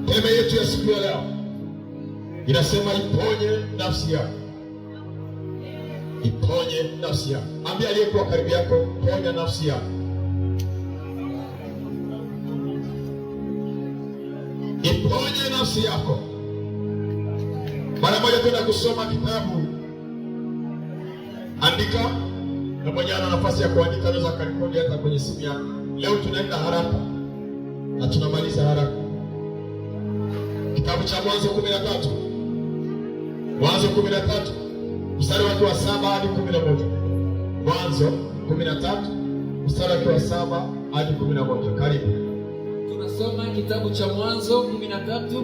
Teme yetu ya siku ya leo inasema iponye nafsi yako. Iponye nafsi yako. Ambia aliyekuwa karibu yako, ponya nafsi yako. Iponye nafsi yako. Mara moja kwenda kusoma kitabu. Andika, na mwenye ana nafasi ya kuandika anaweza kurekodi hata kwenye simu yako. Leo tunaenda haraka na tunamaliza haraka. Kitabu cha Mwanzo 13. Mwanzo 13 mstari wake wa 7 hadi 11. Mwanzo 13 mstari wake wa 7 hadi 11. Karibu. Tunasoma kitabu cha Mwanzo 13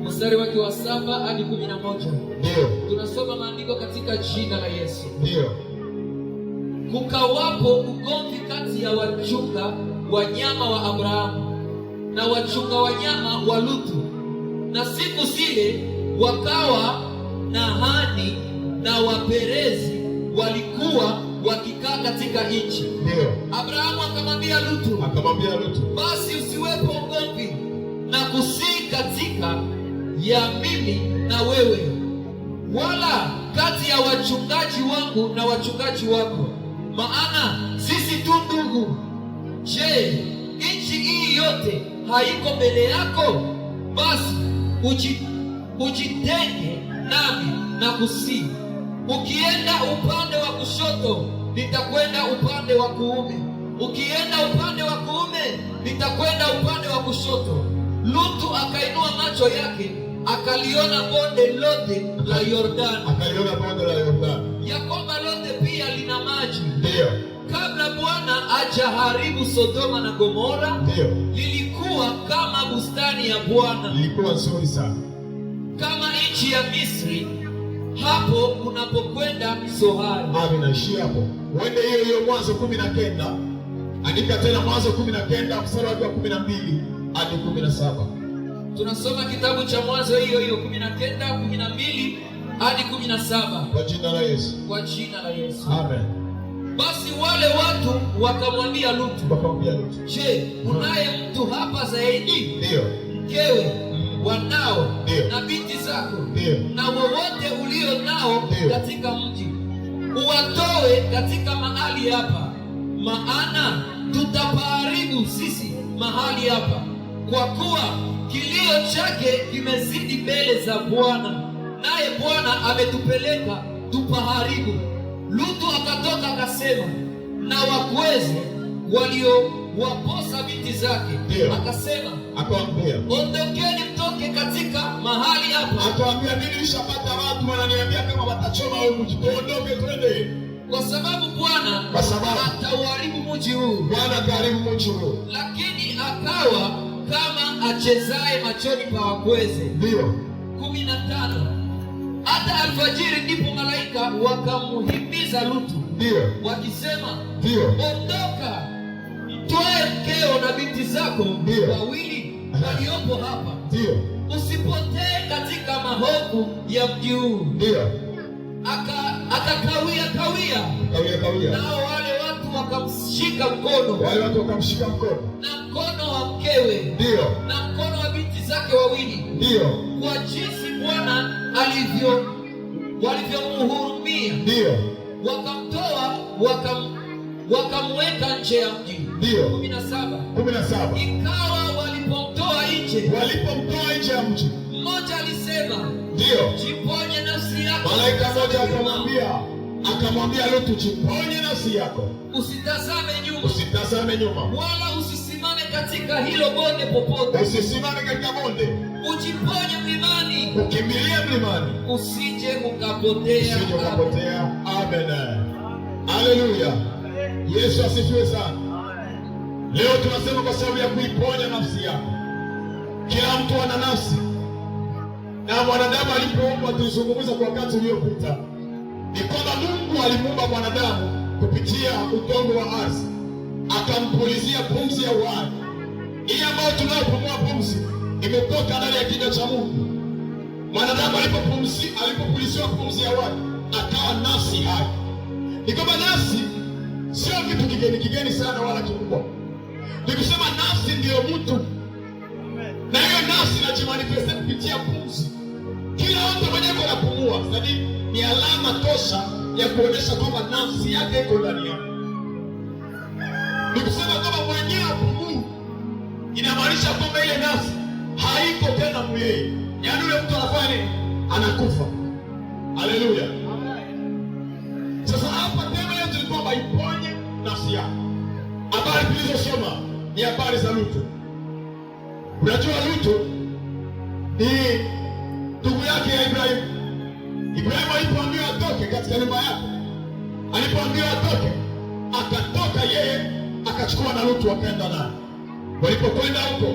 mstari wake wa 7 hadi 11. Ndio. Tunasoma maandiko katika jina la Yesu. Ndio. Kukawapo ugomvi kati ya wachunga wanyama wa Abrahamu na wachunga wanyama wa Lutu. Na siku zile wakawa Nahani na Waperezi walikuwa wakikaa katika nchi. Ndio. Abrahamu akamwambia Lutu, basi usiwepo ugomvi na kusii katika ya mimi na wewe, wala kati ya wachungaji wangu na wachungaji wako, maana sisi tu ndugu. Je, nchi hii yote haiko mbele yako? Basi ujitenge nami na kusii. Ukienda upande wa kushoto, nitakwenda upande wa kuume. Ukienda upande wa kuume, nitakwenda upande wa kushoto. Lutu akainua macho yake, akaliona bonde lote la Yordani. Ya kwamba lote pia lina maji. Ndio. Kabla Bwana hajaharibu Sodoma na Gomora, ndio, lilikuwa kama bustani ya Bwana. Lilikuwa nzuri sana. Kama nchi ya Misri, hapo unapokwenda Sohari. Naishia hapo. Uende hiyo Mwanzo 19. Andika tena Mwanzo 19 mstari wa 12 hadi 17. Tunasoma kitabu cha Mwanzo hiyo 19, 12 hadi 17. Kwa jina la Yesu. Kwa jina la Yesu. Amen. Basi wale watu wakamwambia Lutu, je, unaye mtu hapa zaidi? Ndio. Mkewe, wanao, ndio, na binti zako, ndio, na wowote ulio nao, ndio, katika mji, uwatoe katika mahali hapa, maana tutapaharibu sisi mahali hapa, kwa kuwa kilio chake kimezidi mbele za Bwana, naye Bwana ametupeleka tupaharibu. Lutu akatoka akasema na wakweze waliowaposa binti zake. Akasema, akamwambia, ondokeni mtoke katika mahali hapa. Akamwambia, mimi nilishapata watu wananiambia kama watachoma wewe mji, tuondoke twende. Kwa sababu Bwana atauharibu mji huu. Bwana ataharibu mji huu. Lakini akawa kama achezaye machoni pa wakweze. Ndio. 15. Hata alfajiri ndipo malaika wakamuhimiza Lutu. Ndio. Wakisema, ndio, ondoka, toe mkeo na binti zako wawili waliopo hapa. Ndio. Usipotee katika mahovu ya mji huu. Ndio. Akakawia. Nao wale watu wakamshika mkono. Na mkono wa mkewe. Ndio. Na mkono wa binti zake wawili. Ndio. Kwa jinsi Bwana walivyomhurumia. Ndio. Wakamtoa wakamweka nje ya mji. Ndio. 17. Ikawa walipomtoa nje ya mji, mmoja alisema, ndio, jiponye nafsi yako. Malaika mmoja akamwambia Lutu, jiponye nafsi yako. Usitazame nyuma. Wala usisimame katika hilo bonde popote. Ujiponye mlimani. Ukimbilie mlimani. Usije ukapotea. Amen. Haleluya. Yesu asifiwe sana. Leo tunasema kwa sababu ya kuiponya nafsi yako. Kila mtu ana nafsi. Na mwanadamu alipoumbwa, tulizungumza kwa wakati uliopita, ni kwamba Mungu alimuumba mwanadamu kupitia udongo wa ardhi, akampulizia pumzi ya uhai. Hii ambayo tunayopumua pumzi imetoka ndani ya kinywa cha Mungu. Mwanadamu alipopuliziwa pumzi ya uhai, akawa nafsi hai. Ni kwamba nafsi sio kitu kigeni sana wala kikubwa. Nikisema nafsi ndiyo mtu, na hiyo nafsi nafsi inajimanifesta kupitia pumzi. Kila mtu mwenyewe anapumua, sasa ni alama tosha ya kuonyesha kwamba nafsi yake iko ndani yake. Ni kusema kama mwenyewe apumui, inamaanisha kwamba ile nafsi haiko tena mwili. Yaani yule mtu anafanya nini? Anakufa. Haleluya. Sasa hapa tema yetu ni kwamba iponye nafsi yako. Habari tulizosoma ni habari za Lutu. Unajua Lutu ni ndugu yake ya Ibrahimu. Ibrahimu alipoambiwa atoke katika nyumba yake, alipoambiwa atoke, akatoka yeye, akachukua na Lutu wakaenda naye. Walipokwenda huko,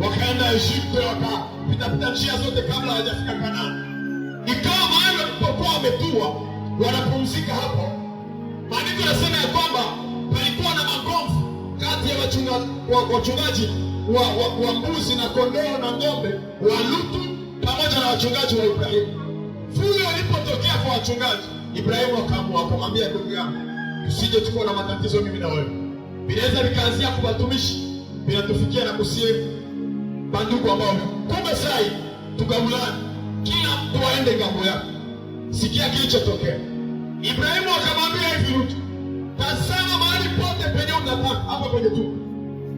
wakaenda Egypto, wakapita njia zote kabla hawajafika Kanaani. Ikawa mahali walipokuwa wametua, wanapumzika hapo, maandiko yanasema ya kwamba palikuwa na magomvi kati ya wachungaji wa mbuzi na kondoo na ng'ombe wa Lutu pamoja na wachungaji wa Ibrahimu. Fuyo ilipotokea kwa wachungaji, Ibrahimu akamwambia ndugu yangu, usije tuko na matatizo mimi na wewe. Vinaweza vikaanzia kwa watumishi, vinatufikia na kusie bandugu ambao kumbe sai tukabulani, kila mtu aende ngambo yake. Sikia kilichotokea. Ibrahimu akamwambia hivi Lutu, tazama mahali pote penye unataka hapa kwenye tu.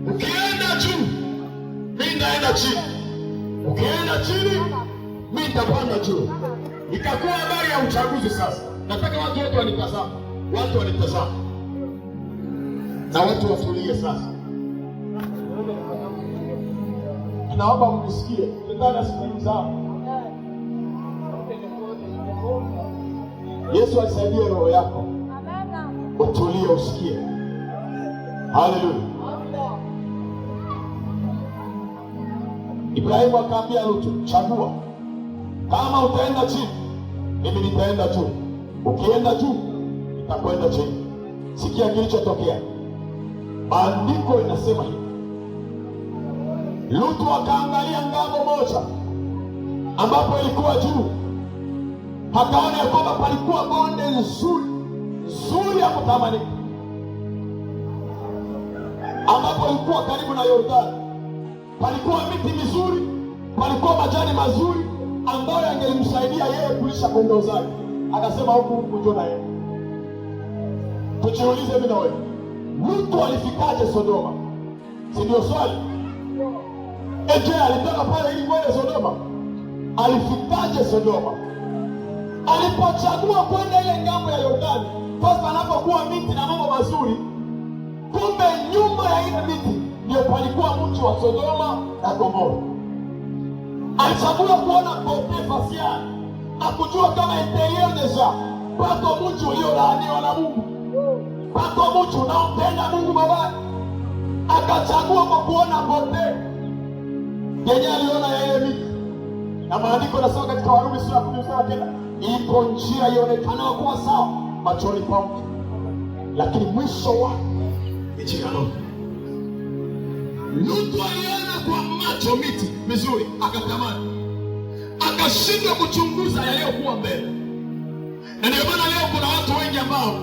Ukienda juu, mimi naenda chini. Ukienda chini, mimi nitapanda juu. Ikakuwa habari ya uchaguzi sasa. Nataka watu wote wanitazame. Watu wanitazame. Na watu watulie sasa. Naomba mnisikie. Tutana siku zao. Yesu asaidie roho yako. Utulie usikie. Haleluya. Ibrahimu akaambia Lutu, chagua. Kama utaenda chini, mimi nitaenda juu. Ukienda juu, nitakwenda chini. Sikia kilichotokea. Maandiko inasema hivi. Lutu akaangalia ngambo moja ambapo ilikuwa juu. Akaona ya kwamba palikuwa bonde nzuri ya kutamani, ambapo ilikuwa karibu na Yordani. Palikuwa miti mizuri, palikuwa majani mazuri ambayo yangelimsaidia yeye kulisha kondoo zake. Akasema huku njoo na yeye. Tujiulize mimi na wewe, Lutu alifikaje Sodoma? Si ndio swali? Je, alitoka pale ili kwenda Sodoma? Alifikaje Sodoma? Alipochagua kwenda ile ngambo ya Yordani, sasa anapokuwa miti na mambo mazuri, kumbe nyuma ya ile miti ndio palikuwa mji wa Sodoma na Gomora. Alichagua kuona kote fasia, akujua kama interior deja pako mji uliolaaniwa na Mungu, pako mji unaompenda Mungu mabaya. Akachagua kwa kuona kote yenye aliona yeye miti. Na maandiko yanasema katika Warumi sura ya 10 ipo njia ionekanayo kuwa sawa machoni pa mtu, lakini mwisho wake ni jehanamu. Lutu aliona kwa macho miti mizuri, akatamani, akashindwa kuchunguza yaliyokuwa mbele. Na ndio maana leo kuna watu wengi ambao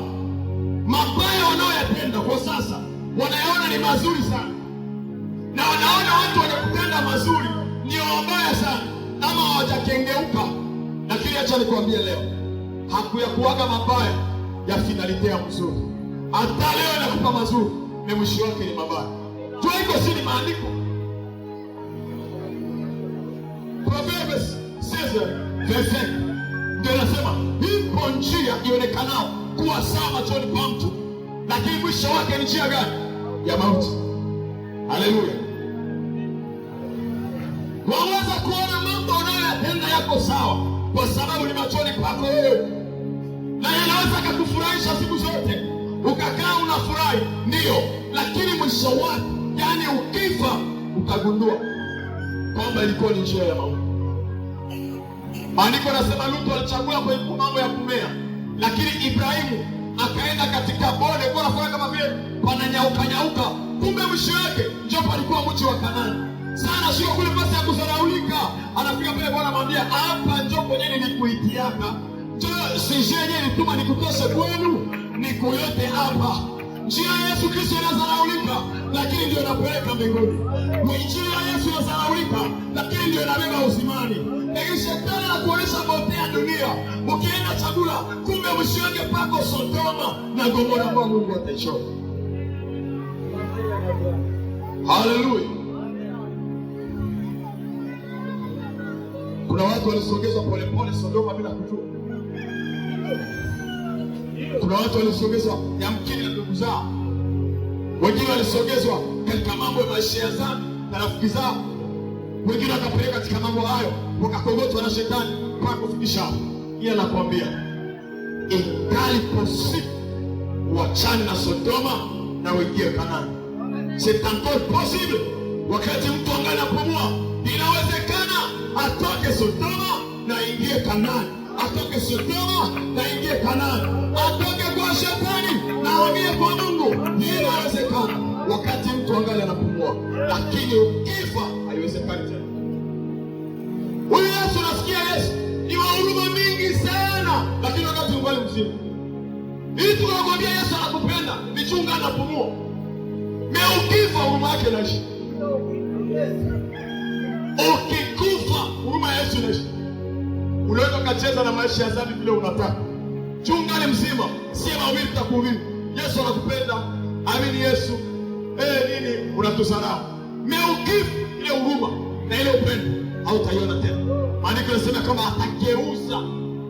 mabaya wanaoyatenda kwa sasa wanayaona ni mazuri sana, na wanaona watu wanakutenda mazuri ni wabaya sana ama hawajakengeuka. Lakini acha nikwambie leo, hakuyakuaga mabaya ya finalitea mzuri. Hata leo nakupa mazuri, na mwisho wake ni mabaya. Tuiko si ni maandiko. Proverbs 6:20 ndio nasema, ipo njia ionekanayo kuwa sawa machoni pa mtu, lakini mwisho wake ni njia gani? Ya mauti. Haleluya. Waweza kuona mambo unayoyatenda yako sawa kwa sababu ni machoni pako wewe, na yanaweza kukufurahisha siku zote, ukakaa unafurahi, ndio, lakini mwisho wake, yani ukifa, utagundua kwamba ilikuwa ni njia ya mauti. Maandiko yanasema Lutu alichagua kwa mambo ya kumea, lakini Ibrahimu akaenda katika bonde kwa nafanya kama vile pananyauka, kumbe mwisho wake ndio palikuwa mji wa Kanaani. Sana sio kule pasi ya kudharaulika. Anafika pale Bwana anamwambia, hapa njoo kwenye nilikuitiaka. Njoo sije yenyewe nituma nikutoshe kwenu, niko yote hapa. Njia ya Yesu Kristo inazalaulika, lakini ndio inapeleka mbinguni. Njia ya Yesu inazalaulika, lakini ndio inabeba uzimani. Lakini shetani anakuonyesha potea dunia, ukienda chakula, kumbe mwisho wake pako Sodoma na Gomora ambao Mungu ataichoma. Haleluya. Kuna watu walisogezwa polepole Sodoma bila kujua. Kuna watu walisogezwa yamkini na ndugu zao. Wengine walisogezwa katika mambo ya maisha ya dhambi na rafiki zao. Wengine wakapeleka katika mambo hayo, wakakogotwa na shetani mpaka kufikisha hapo. Yeye anakuambia ingali possible uachane na Sodoma na uingie Kanaani. C'est encore possible. Wakati mtu angali anapumua, inawezekana atoke Sodoma na ingie Kanaani. Atoke Sodoma na ingie Kanaani. Atoke kwa shetani na aingie kwa Mungu. Inawezekana wakati mtu angali anapumua, lakini ukifa haiwezekani tena. Huyu Yesu, nasikia Yesu ni wa huruma mingi sana, lakini wakati ungali mzima. Ili tunakwambia Yesu anakupenda, nichunga anapumua. Ukifa huruma yake inaishi. Ukikufa huruma ya Yesu inaishi. Unaweza kacheza na maisha ya dhambi vile unataka. Chungane mzima, sema wewe utakuhubiri. Yesu anakupenda, amini Yesu. Nini unatusarau? Ukifa ile huruma na ile upendo hautaiona tena. Maandiko yanasema kama atageuza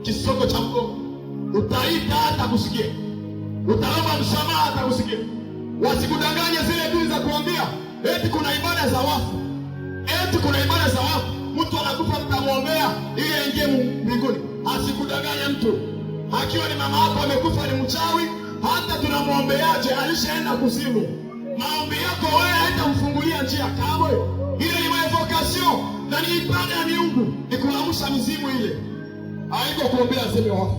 kisoko cha mgongo, utaita hata kusikia. Utaomba msamaha hata kusikia. Wasikudanganye zile dini za kuambia eti kuna ibada za wafu. Eti kuna ibada za wafu. Mtu anakufa mtamwombea ili aingie mbinguni. Asikudanganye mtu. Akiwa ni mama yako amekufa ni mchawi, hata tunamwombeaje alishaenda kuzimu. Maombi yako wewe haitamfungulia njia kamwe. Ile ni evocation na ni ibada ya miungu. Ni kuamsha mizimu ile. Haiko kuombea zile wafu.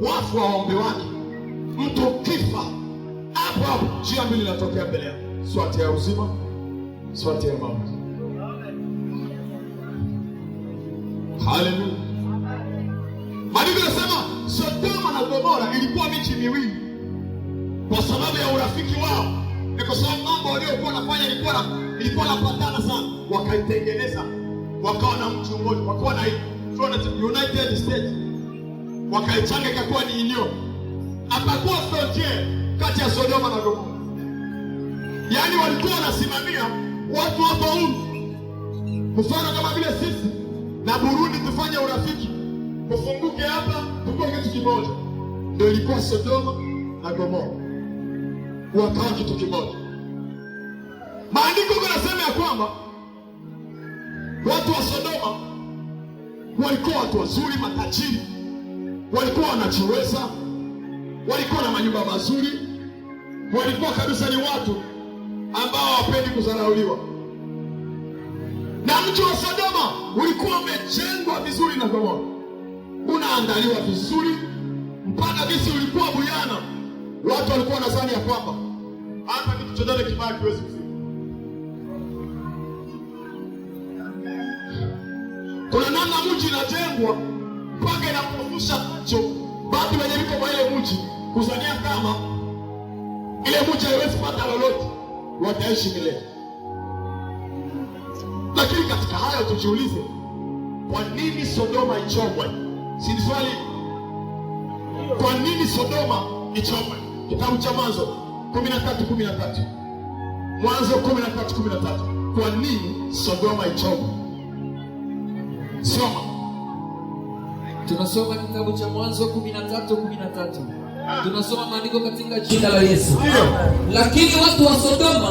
Wafu waombe wake. Mtu kifa hapo njia mbili inatokea mbele yako. Swati ya uzima, swati ya mauti. Haleluya. Maandiko yanasema Sodoma na Gomora ilikuwa miji miwili kwa sababu ya urafiki wao. Ni kwa sababu mambo waliokuwa wanafanya ilikuwa napatana sana. Wakaitengeneza, wakawa na mji mmoja, wakawa na United States. Wakaichanga ikakuwa ni union. Hapakuwa frontier kati ya Sodoma na Gomora. Yaani walikuwa wanasimamia watu hapa huko. Mfano kama vile sisi na Burundi tufanye urafiki. Kufunguke hapa tuko kitu kimoja. Ndio ilikuwa Sodoma na Gomora. Wakawa kitu kimoja. Maandiko yanasema ya kwamba watu wa Sodoma walikuwa watu wazuri, matajiri. Walikuwa wanajiweza. Walikuwa na manyumba mazuri. Walikuwa kabisa ni watu ambao hawapendi kudharauliwa. Na mji wa Sodoma ulikuwa umejengwa vizuri na Gomora. Unaandaliwa vizuri mpaka visi ulikuwa buyana. Watu walikuwa wanadhani ya kwamba hata kitu chochote kibaya kiwezi kufika. Kuna namna mji inajengwa mpaka inapofusha macho watu wenye liko kwa ile mji kuzania kama ile mji haiwezi pata lolote, wataishi milele. Lakini katika hayo tujiulize, kwa nini Sodoma ichomwe? Si swali. Kwa nini Sodoma ichomwe? Kitabu cha Mwanzo 13:13. Mwanzo 13:13. Kwa nini Sodoma ichomwe? Soma. Tunasoma kitabu cha Mwanzo 13:13. Tunasoma maandiko katika jina la Yesu. Lakini watu wa Sodoma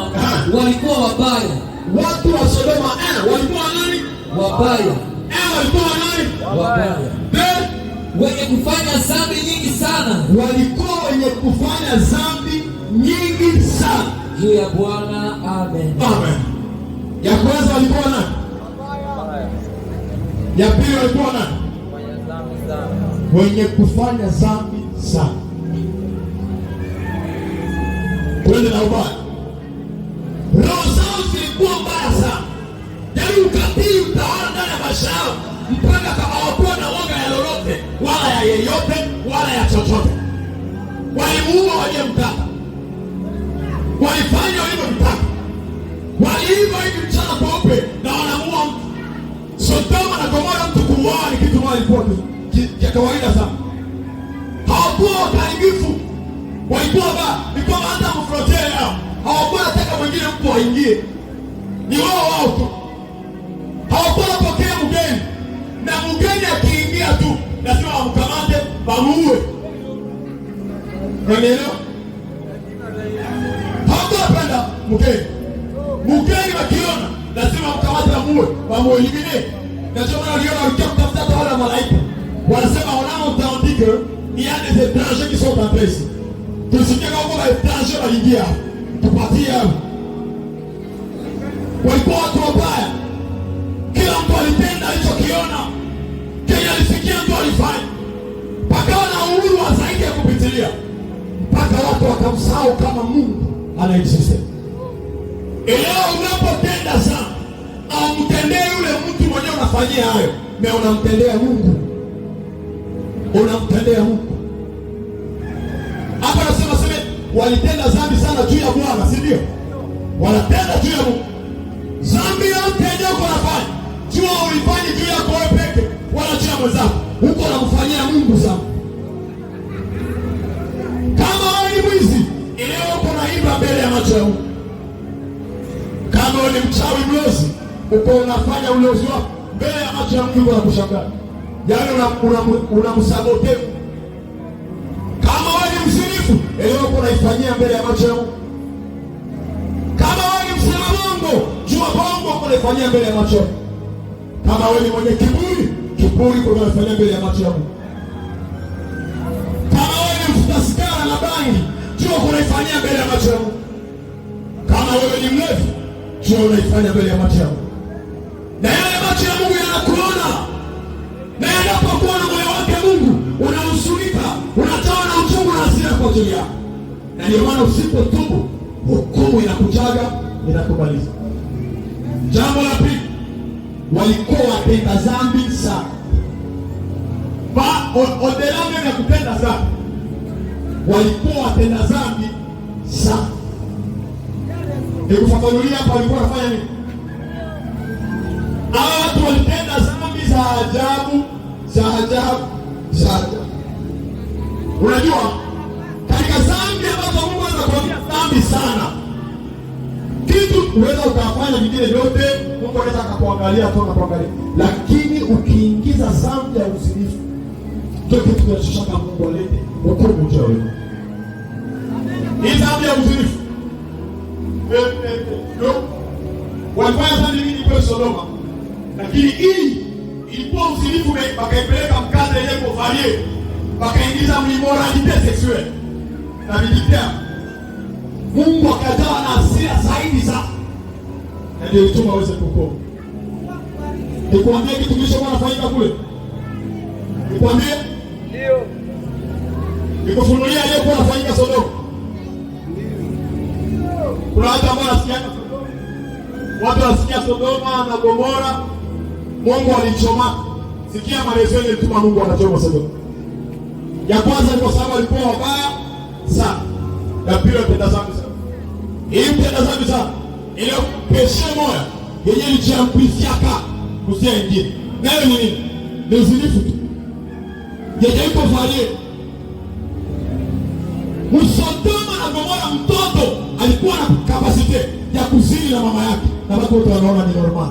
walikuwa wabaya. Watu wa Sodoma walikuwa nani? Wabaya. Walikuwa nani? Wabaya. Wenye kufanya dhambi nyingi sana. Walikuwa wenye kufanya dhambi nyingi sana. Juu ya Bwana. Amen. Amen. Ya kwanza walikuwa nani? Ya pili walikuwa nani? Wenye kufanya dhambi sana. Twende na ubaya. Roho zao zilikuwa mbaya sana. Yaani ukatili utaona ndani ya maisha yao mpaka kama hawakuwa na woga ya lolote wala ya yeyote wala ya chochote. Walimuua waliomtaka. walifanya walivyotaka, waliiba hivi mchana kweupe na wanamuua mtu. Sodoma na Gomora, mtu kuuawa ni kitu moja ilikuwa ya kawaida sana. Hawakuwa wakaribifu, walikuwa ilikuwa hata mfrotele yao. Hawakuwa nataka mwingine mtu waingie, ni wao tu. Hawakuwa napokea mgeni, na mgeni akiingia tu lazima wamkamate wamuue. Unanielewa? Hawakuwa napenda mgeni wakiona lazima wamkamate wamuue ingine. Na ndio maana waliona walikia kutafuta wale malaika. Wanasema wanao mtaandike il y a des étrangers qui sont entrés ici. Tusikia kama étrangers waliingia. Tupatie hapo. Walikuwa watu wabaya. Kila mtu alitenda alichokiona. Kile alisikia ndio alifanya. Pakawa na uhuru wa zaidi ya kupitilia. Mpaka watu wakamsahau kama Mungu anaexiste. Leo unapotenda sana, amtendee yule mtu mwenyewe unafanyia hayo, na unamtendea Mungu. Unamtendea Mungu. Hapa nasema walitenda dhambi sana juu ya Bwana, si ndio? Wanatenda juu ya Mungu. Dhambi yote yenyewe unafanya, jua ulifanya juu yako wewe peke, wala juu ya mwenzako. Huko unamfanyia Mungu dhambi. Kama wewe ni mwizi, leo uko naiba mbele ya macho ya Mungu. Kama wewe ni mchawi mlozi, uko unafanya ulozi wako mbele ya macho ya Mungu, anakushangaa. Yaani unamsabote. Kama wewe ni mzinifu, leo uko unaifanyia mbele ya macho ya Mungu. Kama wewe ni msema bongo, jua bongo uko unaifanyia mbele ya macho. Kama wewe ni mwenye kiburi uko unaifanyia mbele ya macho ya Mungu. Kama wewe ni mfuta sigara na bangi, jua uko unaifanyia mbele ya macho ya Mungu. Kama wewe ni mlevi, jua unaifanya mbele ya macho ya Mungu. Na yale macho ya Mungu yanakuona. Na yanapokuona moyo wake Mungu unahuzunika, unatawa na uchungu na hasira kwa ajili yako. Na ndio maana usipotubu, hukumu inakujaga, inakumaliza. Jambo la pili, walikuwa watenda dhambi sana. Odelame ya kutenda dhambi, walikuwa watenda dhambi sana. Nikufafanulia hapa walikuwa wanafanya nini? Hawa watu walitenda dhambi za ajabu. Unajua, katika dhambi ambazo Mungu anakuambia dhambi sana, kitu unaweza ukafanya vingine vyote, Mungu anaweza akakuangalia tu na kuangalia. Lakini ukiingiza dhambi ya uzinifu, ndio kitu kinachoshaka Mungu alete hukumu juu yako. Hii dhambi ya uzinifu. Walifanya dhambi nyingi kwa Sodoma. Lakini hii ilikuwa uzinifu, wakaipeleka mkaza ile kuvalie, wakaingiza immoralite sexuelle na militaire. Mungu akajawa na hasira zaidi sana, na ndio ituma aweze kuhukumu. Nikwambie kitu kilichokuwa kinafanyika kule, nikwambie ndio, nikufunulia aliyokuwa anafanyika Sodoma. Kuna watu ambao wanasikia Sodoma na Gomora, Mungu alichoma. Sikia maelezo ile tuma Mungu anachoma Sodoma. Ya kwanza ni kwa sababu walikuwa wabaya sana. Ya pili watenda dhambi sana. Hii mtenda dhambi sana, ile peshe moja yenye ilijiamplifiaka kusia ingine. Nayo ni nini? Ni uzinifu tu. Yenye iko valie. Sodoma na Gomora, mtoto alikuwa na kapasite ya kuzini na mama yake, na watu wote wanaona ni normal.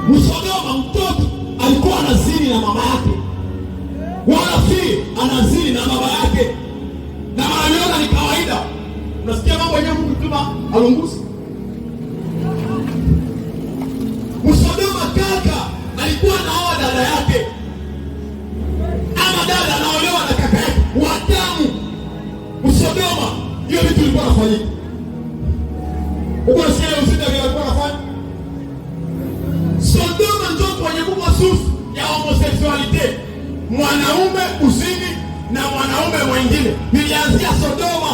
Sodoma mtoto alikuwa anazini na mama yake, wala si anazini na baba yake, na wanaona ni kawaida. Unasikia mambo yenyewe Mungu tuma alunguzi. Sodoma kaka alikuwa anaoa dada yake, ama dada anaolewa na kaka yake wa damu. Sodoma hiyo vitu vilikuwa nafanyika. Uko nasikia usida vile alikuwa anafanya. Sodoma ndio kwenye kubwa source ya homosexuality. Mwanaume uzini na mwanaume mwingine. Nilianzia Sodoma.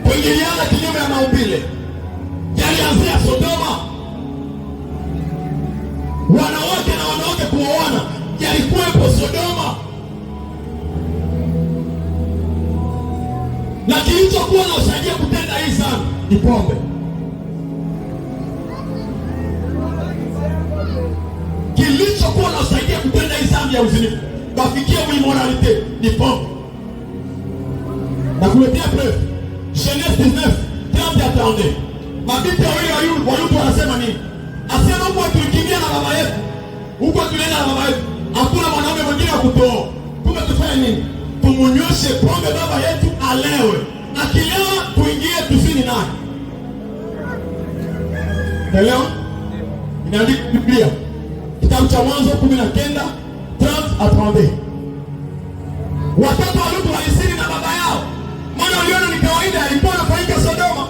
Kuingiliana kinyume na maumbile. Yalianzia Sodoma. Wanawake na wanawake kuoana yalikuwepo Sodoma. na kilichokuwa na usaidia kutenda hii dhambi ni pombe. Kilichokuwa na usaidia kutenda hii dhambi ya uzinifu, bafikia immoralite, ni pombe. Na kuletea preuve, Genèse 19:30 atende. Mabinti wawili wa Yuda wanasema nini? Asema huko tulikimbia na baba yetu, huko tulienda na baba yetu, hakuna mwanaume mwingine wa kutoa. Kumbe tufanye nini? Tumunyweshe pombe baba yetu alewe, akilewa tuingie tusini naye. Elewa? Inaandika Biblia kitabu cha Mwanzo 19:30-32. Watoto wa Lutu walisiri na baba yao, maana waliona ni kawaida, alikuwa anafanyika Sodoma,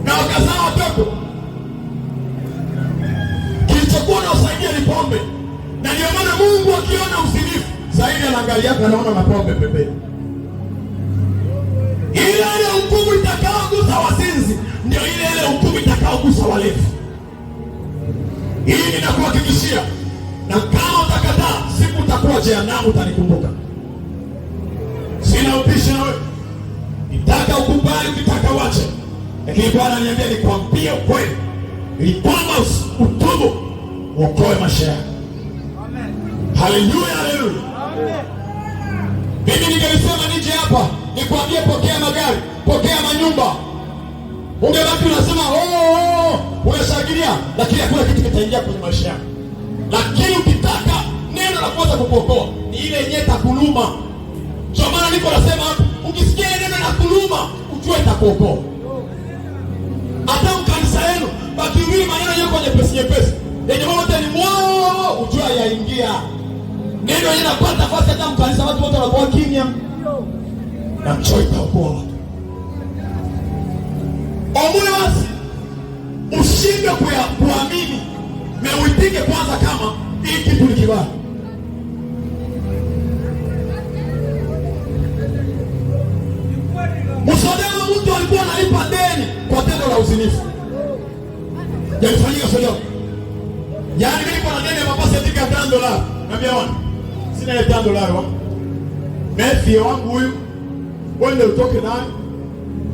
na wakazaa watoto. Kilichokuwa na usaidia ni pombe, na ndio maana Mungu akiona uzinifu zaidi anaangalia yako, anaona na pombe pembeni. Ile hukumu itakaogusa wazinzi ndio ile hukumu itakaogusa walevi. Hii ninakuhakikishia, na kama utakataa, siku utakuwa jehanamu, utanikumbuka. Sina upishi na wewe, nitaka ukubali, ukitaka uache, lakini Bwana ananiambia nikwambie ukweli, ili kwamba utubu uokoe maisha yako. Amen. Haleluya, haleluya. Amen. Mimi ningelisema nije hapa nikwambie pokea magari, pokea manyumba, ungebaki unasema unashangilia, lakini hakuna kitu kitaingia kwenye maisha yako. Lakini ukitaka neno la kwanza kukuokoa ni ile yenyewe itakuluma. Ndio maana niko nasema hapo, ukisikia neno la kuluma ujue itakuokoa. Hata mkanisa yenu bakihubiri maneno yako nyepesi yenye mambo tani mwao, ujue yaingia. Neno linapata nafasi hata mkanisa, watu wote wanakuwa kimya, na mchoyo itaokoa. Omwe wazi, ushinde kuamini, meuitike kwanza kama hii kitu ni kibaya. Msodoma, mtu alikuwa analipa deni kwa tendo la uzinifu. Yalifanyika Sodoma. Yaani mimi niko na deni ya mapasi etika $10. Naambia wana, sina ile $10 wa. Mefie wangu huyu, wende utoke naye.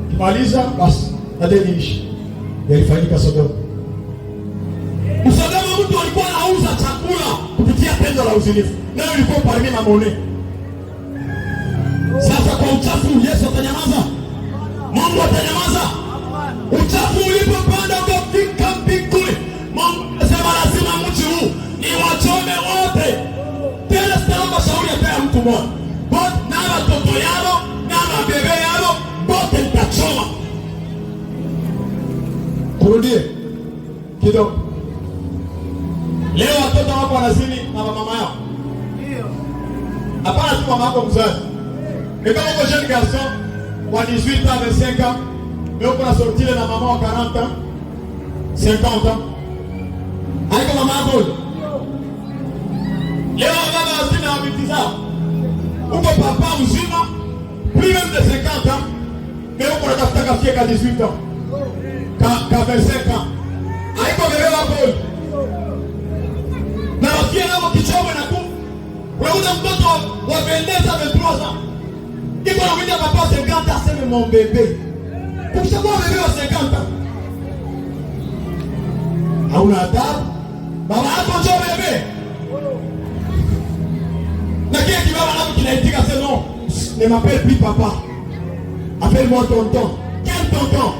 Kimaliza basi na deni ishi. Yalifanyika Sodoma. Msodoma, mtu alikuwa anauza chakula kupitia tendo la uzinifu. Nayo ilikuwa parmi mamone. Sasa kwa uchafu Yesu atanyamaza? Mungu atanyamaza? Uchafu ulipopanda ukafika mbinguni, Mungu anasema lazima mji huu ni wachome wote. Tena sitaomba shauri ya mtu mmoja, na watoto yao na mabebe yao wote nitachoma. Turudie kidogo. Leo watoto wako wanazini na mama yao. Hapana tu mama yako mzazi. Et comme un jeune garçon, à 18 ans, 25 ans, mais on peut sortir la maman à 40 ans, 50 ans. Avec la maman à Paul. Les mamans à Zina à 10 ans. Ou que papa ou Zina, plus même de 50 ans, mais on peut rester qu'à 18 ans, qu'à 25 ans. Avec le bébé à Paul. Mais la fille là, qui chôme na coup, on a un mtoto wa 22 à 23 ans. Il faut lui dire papa 50 ans, c'est mon bébé. Pour ce quoi bébé à 50 ans? Ah, on a table. Baba, attention bébé. Mais qui va là qui l'a dit que c'est non. Ne m'appelle plus papa. Appelle-moi tonton. Quel tonton?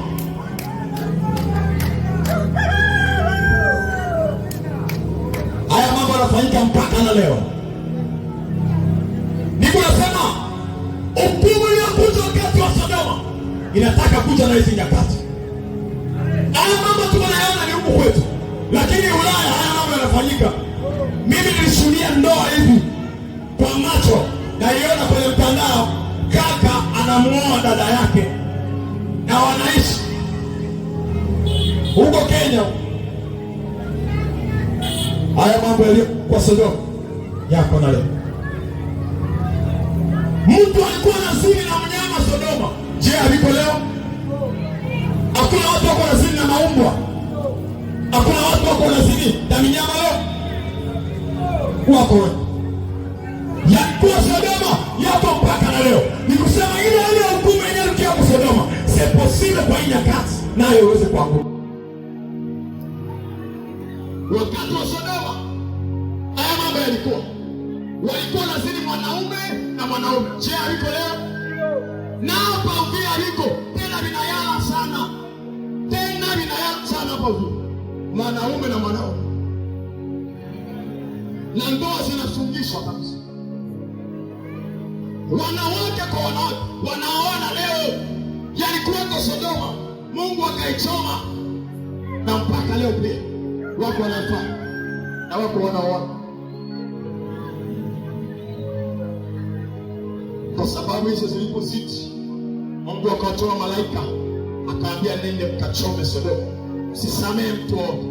Haya mambo yanafanyika mpaka na leo. Niko nasema hukumu iliyokuja wakati wa Sodoma inataka kuja na hizi nyakati. Haya mambo tunayaona ni huku kwetu, lakini Ulaya haya mambo yanafanyika. Mimi nilishuhudia ndoa hivi kwa macho, naiona kwenye mtandao. Kaka anamuoa dada yake na wanaishi huko Kenya. Haya mambo yaliyokuwa Sodoma yako na leo. Mtu alikuwa anazini na mnyama Sodoma. Je, aliko leo? Hakuna watu wako wanazini na maumbwa. Hakuna watu wako wanazini na minyama leo. Wako wewe. Yakuwa Sodoma, yako mpaka na ya leo ni kusema ile hukumu yenyewe kia kwa Sodoma, c'est possible kwa hii nyakati nayo uweze kuanguka. Wakati wa Sodoma haya mambo yalikuwa, walikuwa lazima mwanaume na mwanaume. Je, aliko leo? Na hapa vile aliko tena vinayala sana, tena vinayala sana hapa vile mwanaume na mwanaume, na ndoa zinafungishwa kabisa. Wanawake kwa wanawake wanaoana leo yalikuwa kwa Sodoma, Mungu akaichoma, na mpaka leo pia wako wanafanya na wako wanaoana. Kwa sababu hizo zilipozidi, Mungu akatoa malaika akaambia, nende mkachome Sodoma. Msisamehe mtu wote,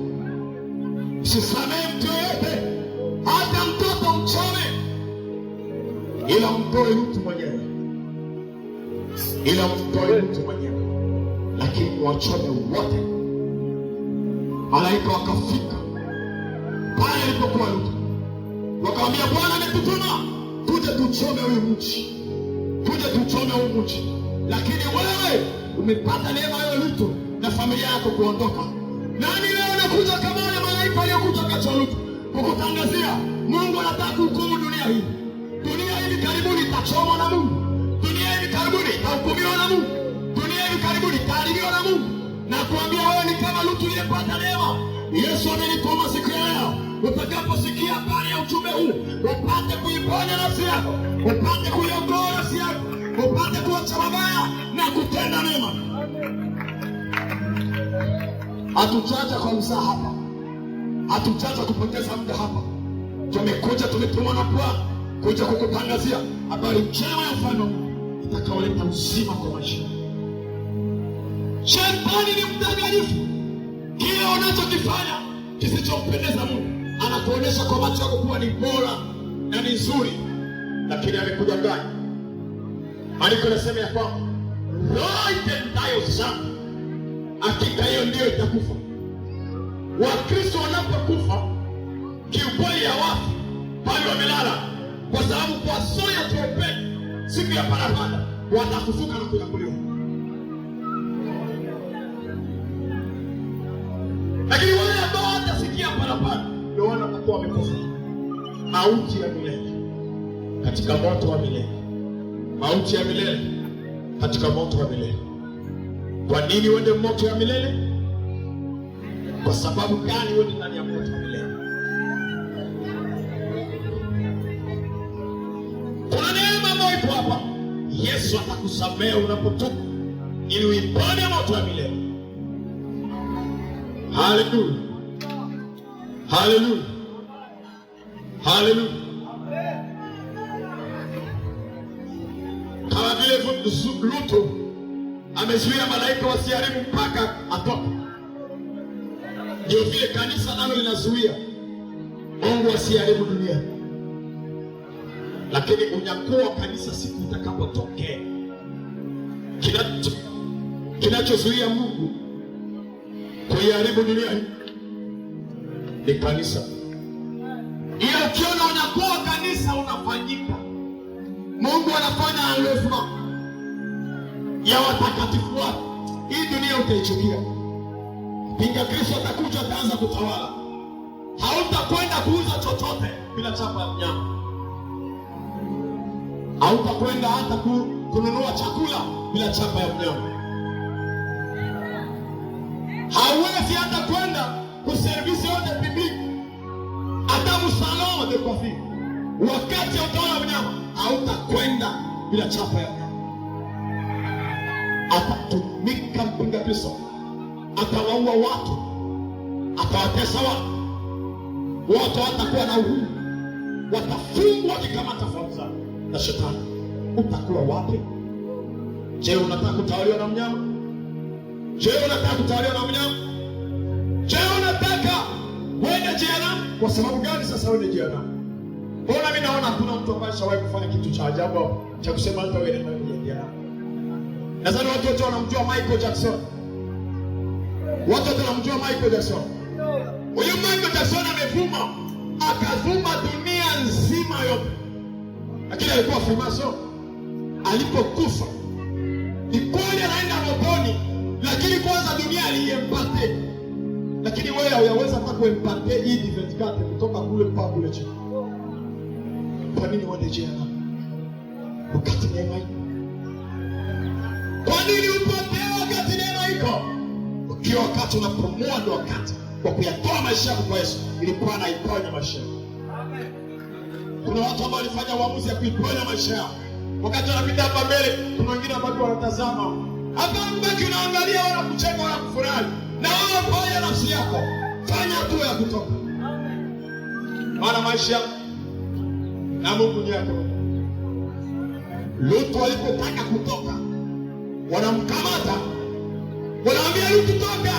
msisamehe mtu yote, hata mtoto mchome, ila mtoe mtu mwenyewe, lakini wachome wote. Malaika wakafika pale alipokuwa Lutu, wakamwambia, Bwana ametutuma tuje tuchome huyu mji, lakini wewe umepata neema ya Lutu na familia yako kuondoka. Nani leo anakuja kama wale malaika waliokuja kwa Lutu kukutangazia Mungu anataka kuhukumu dunia hii? Dunia hii karibuni itachomwa na Mungu. Dunia hii karibuni itahukumiwa na Mungu. Dunia hii karibuni itaharibiwa na Mungu. Na kuambia wewe ni kama Lutu aliyepata neema. Yesu amenituma siku ya leo, utakaposikia habari ya ujumbe huu, upate kuiponya nafsi yako, upate kuiokoa nafsi yako, upate kuacha mabaya na kutenda mema. Hatujaja kwa mzaha hapa, hatujaja kupoteza muda hapa. Tumekuja, tumetumwa na Bwana kuja kukutangazia habari njema ya ufalme itakaoleta uzima kwa maisha. Shetani ni mdanganyifu. Kile unachokifanya kisichompendeza Mungu anakuonyesha kwa macho yako kuwa ni bora na ni nzuri, lakini amekudanganya. Maandiko yanasema ya kwamba roho itendayo dhambi, hakika hiyo ndio itakufa. Wakristo wanapokufa kiukweli ya wafu bali wamelala, kwa sababu kwa soya trompeti siku ya parapanda watafufuka na kunyakuliwa. Lakini wale ambao watasikia parapanda ndio wanakuwa wamekufa mauti ya milele katika moto wa milele, mauti ya milele katika moto wa milele. Kwa nini uende moto wa milele? Kwa sababu gani uende ndani ya moto wa milele? Kuna neema ambayo ipo hapa. Yesu atakusamehe unapotubu ili uipone moto wa milele. Haleluya, haleluya, haleluya. Kama vile Lutu amezuia malaika wasiharibu mpaka atoke, ndio vile kanisa nalo linazuia Mungu asiharibu dunia. Lakini unyakuo wa kanisa siku itakapotokea, kinachozuia Mungu kuiharibu dunia hii ni kanisa. Iyo ukiona unyakuo wa kanisa unafanyika, Mungu anafanya enlèvement ya watakatifu wake, hii dunia utaichukia. Pinga Kristo atakuja, ataanza kutawala. Hautakwenda kuuza chochote bila chapa ya mnyama. Hautakwenda hata kununua chakula bila chapa ya mnyama. Hauwezi hata kwenda kuservisi yote public, hata salon de coiffure. Wakati ya utawala wa mnyama hautakwenda bila chapa ya mnyama. Atatumika mpinga Kristo, atawaua watu, atawatesa watu, watu watakuwa na uhuru, watafungwa wakikamata fursa na shetani. Utakuwa wapi? Je, unataka kutawaliwa na mnyama? Je, unataka kutawaliwa na mnyama? Je, unataka uende jehanamu? Kwa sababu gani sasa uende jehanamu? Mbona mimi naona hakuna mtu ambaye shawahi kufanya kitu cha ajabu cha kusema hata wewe ni jehanamu? Nadhani watu wote wanamjua Michael Jackson. Watu wote wanamjua Michael Jackson. Huyu Michael Jackson amevuma, akavuma dunia nzima yote. Lakini alikuwa Freemason. alipokufa ni kweli anaenda motoni, lakini kwanza dunia aliyempate. Lakini wewe huyaweza hata kuempate hii diversity kutoka kule mpaka kule chini. Kwa nini uende jela wakati neema iko? Kwa nini upotee wakati neema iko? Ukiwa wakati unapumua ndio wakati wa kuyatoa maisha yako kwa Yesu ili Bwana aiponye maisha yako. Kuna watu ambao walifanya uamuzi ya kuiponya maisha yao. Wakati wanapita hapa mbele, kuna wengine ambao wanatazama. Hapa mbaki unaangalia, wala kucheka wala kufurahi. Na wewe ponya nafsi yako. Fanya hatua ya kutoka. Maana maisha na Mungu ni yako. Lutu alipotaka kutoka, wanamkamata. Wanaambia Lutu toka.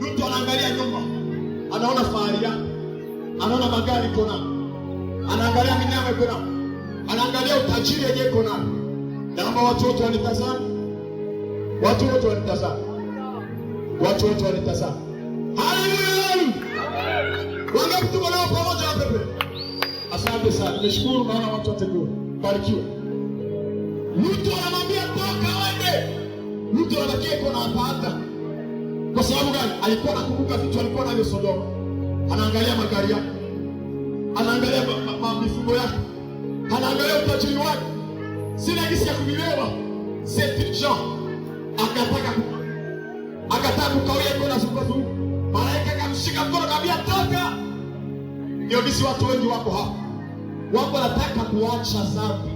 Lutu anaangalia nyuma. Anaona fahari yake. Anaona magari kona. Anaangalia minyama kona. Anaangalia utajiri yenyewe kona. Naomba watu wote wanitazame. Watu wote wanitazame. Watu wote wanitazame. Haleluya! Wangapi tuko leo pamoja hapa pepe? Asante sana. Nimeshukuru maana watu wote kwa. Barikiwa. Mtu anamwambia toka waende. Mtu anabakia kona hata. Kwa sababu gani? Alikuwa anakumbuka vitu alikuwa navyo Sodoma. Anaangalia magari yake. Anaangalia mifugo yake. Anaangalia utajiri wake. Sina gisi ya kuvilewa. C'est Jean. Akataka kukawia kwa zunguka. Malaika akamshika mkono akamwambia toka. Ndio disi watu wengi wako hapa. Wako wanataka kuacha dhambi.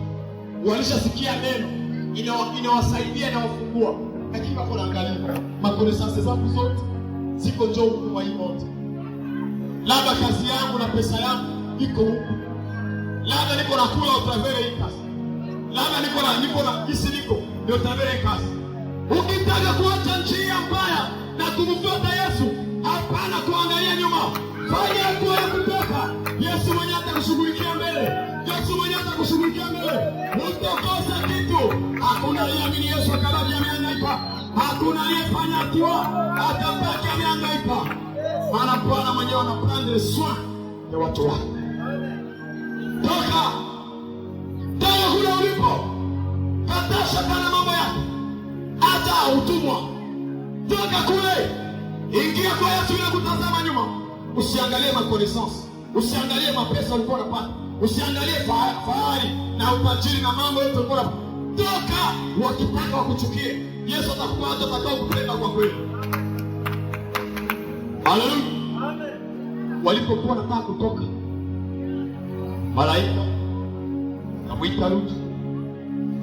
Walishasikia neno inawasaidia na wafungua. Lakini wako wanaangalia makonesansi zangu zote ziko njoo huku kwa hii moto. Labda kazi yangu na pesa yangu iko huku. Labda niko na kula utravele hii kazi. Labda niko na isi ndio utravele hii kazi. Ukitaka kuacha njia mbaya na kumfuata Yesu, hapana kuangalia nyuma. Fanya hatua ya kutoka. Yesu mwenyewe atakushughulikia mbele. Yesu mwenyewe atakushughulikia mbele. Utakosa kitu. Hakuna aliyeamini Yesu akabaki amehangaika. Hakuna aliyefanya hatua atabaki amehangaika. Maana Bwana mwenyewe anaprendre soin ya watu wake. Toka. Toka kule ulipo. Katasha kana mambo yako. Hata utumwa. Toka kule. Ingia kwa Yesu bila kutazama nyuma. Usiangalie makonesansi. Usiangalie mapesa ulikuwa unapata. Usiangalie fahari na utajiri na mambo yote ulikuwa unapata. Toka. Wakitaka wakuchukie, Yesu atakupa hata atakao kupeleka kwa kweli. Haleluya. Amen. Walipokuwa wanataka kutoka, malaika akamwita Lutu.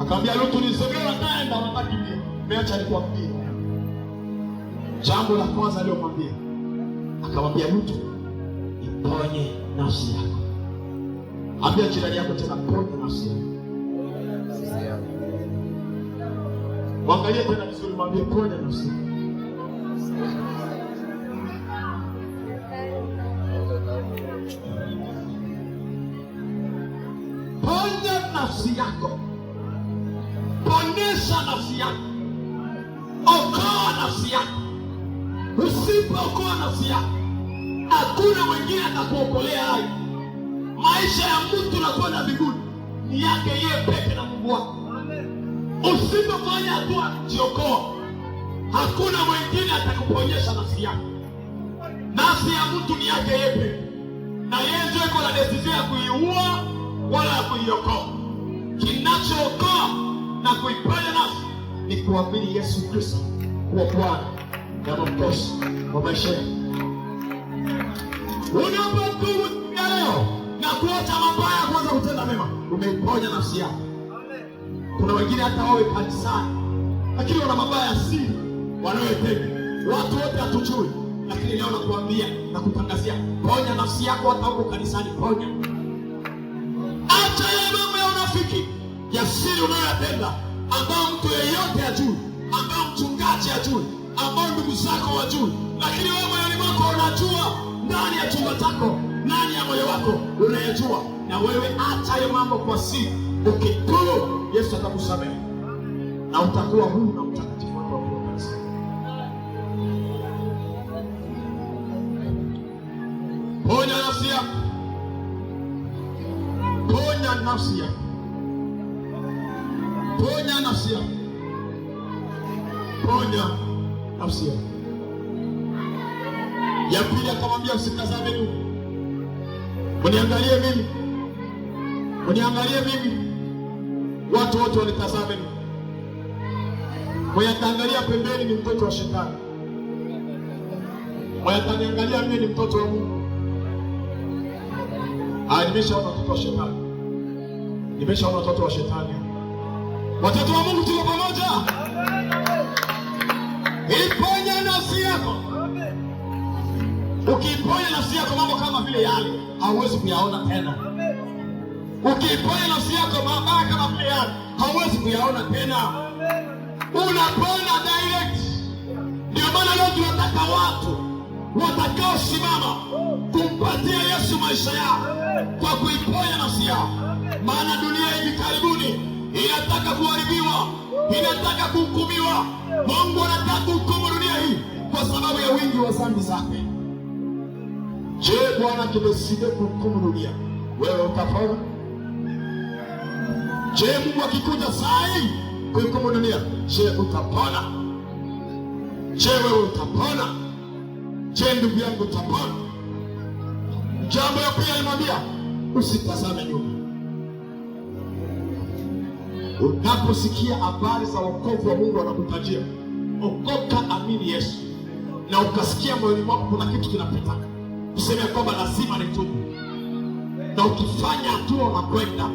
Akamwambia Lutu, nisogee wataenda watakimbia. Meacha nikwambie. Jambo la kwanza aliyomwambia, akamwambia Lutu, iponye nafsi yako. Ambia jirani yako tena, ponye nafsi yako. Wangalie tena vizuri, mwambie ponye nafsi yako. Ponya nafsi yako. Ponyesha nafsi yako. Okoa nafsi yako. Usipookoa nafsi yako, hakuna mwingine atakuokolea hai. Maisha ya mtu na kwenda mbinguni ni yake yeye peke na Mungu wako. Usipofanya hatua jiokoa, hakuna mwingine atakuponyesha nafsi yako. Nafsi ya mtu ni yake yeye peke. Na yeye ndio yuko na decision ya kuiua wala ya kuiokoa. Kinachookoa na kuiponya nafsi ni kuamini Yesu Kristo kuwa Bwana na Mwokozi wa maisha yako. Unapotubu leo na kuacha mabaya kuanza kutenda mema, umeiponya nafsi yako. Kuna wengine hata wawe kanisani, lakini wana mabaya siri wanayotenda. Watu wote hatujui, lakini leo nakuambia na kutangazia, ponya nafsi yako hata huko kanisani, ponya. Acha yale mambo ya unafiki ya siri unayotenda, ambao mtu yeyote hajui, ambao mchungaji hajui, ambao ndugu zako hawajui, lakini wewe moyoni mwako unajua. Ndani ya chumba chako, ndani ya moyo wako unayajua. Na wewe acha hayo mambo kwa siri. Ukitubu, Yesu atakusamehe na utakuwa huru na mtakatifu wa Mungu. Ponya nafsi yako. Ponya nafsi yako. ponya nafsi yako, ponya nafsi yako. Ya pili akamwambia usitazame nyuma, uniangalie mimi, uniangalie mimi. Watu wote wanitazame mimi, mwenye ataangalia pembeni ni mtoto wa shetani, mwenye ataniangalia mimi ni mtoto wa Mungu. Nimeshaona watoto wa shetani, nimeshaona watoto wa shetani. Watoto wa Mungu tuko pamoja. Iponya nafsi yako. Ukiponya nafsi yako mambo kama vile yale hauwezi kuyaona tena. Ukiponya nafsi yako mabaya kama vile yale hauwezi kuyaona tena. Unapona direct. Ndio maana leo tunataka watu watakaosimama kumpatia Yesu maisha yao kwa kuiponya nafsi yao. Maana dunia hivi karibuni inataka kuharibiwa, inataka kuhukumiwa. Mungu anataka kuhukumu dunia hii kwa sababu ya wingi wa dhambi zake. Je, Bwana kimeside kuhukumu dunia, wewe utapona? Je, Mungu akikuja saa hii kuhukumu dunia, je, utapona? Je, wewe utapona? Je, ndugu yangu utapona? Jambo la pili alimwambia usitazame nyuma. Unaposikia habari za wokovu wa Mungu anakutajia, okoka, amini Yesu, na ukasikia moyoni mwako kuna kitu kinapita, useme kwamba lazima nitubu, na ukifanya hatua unakwenda,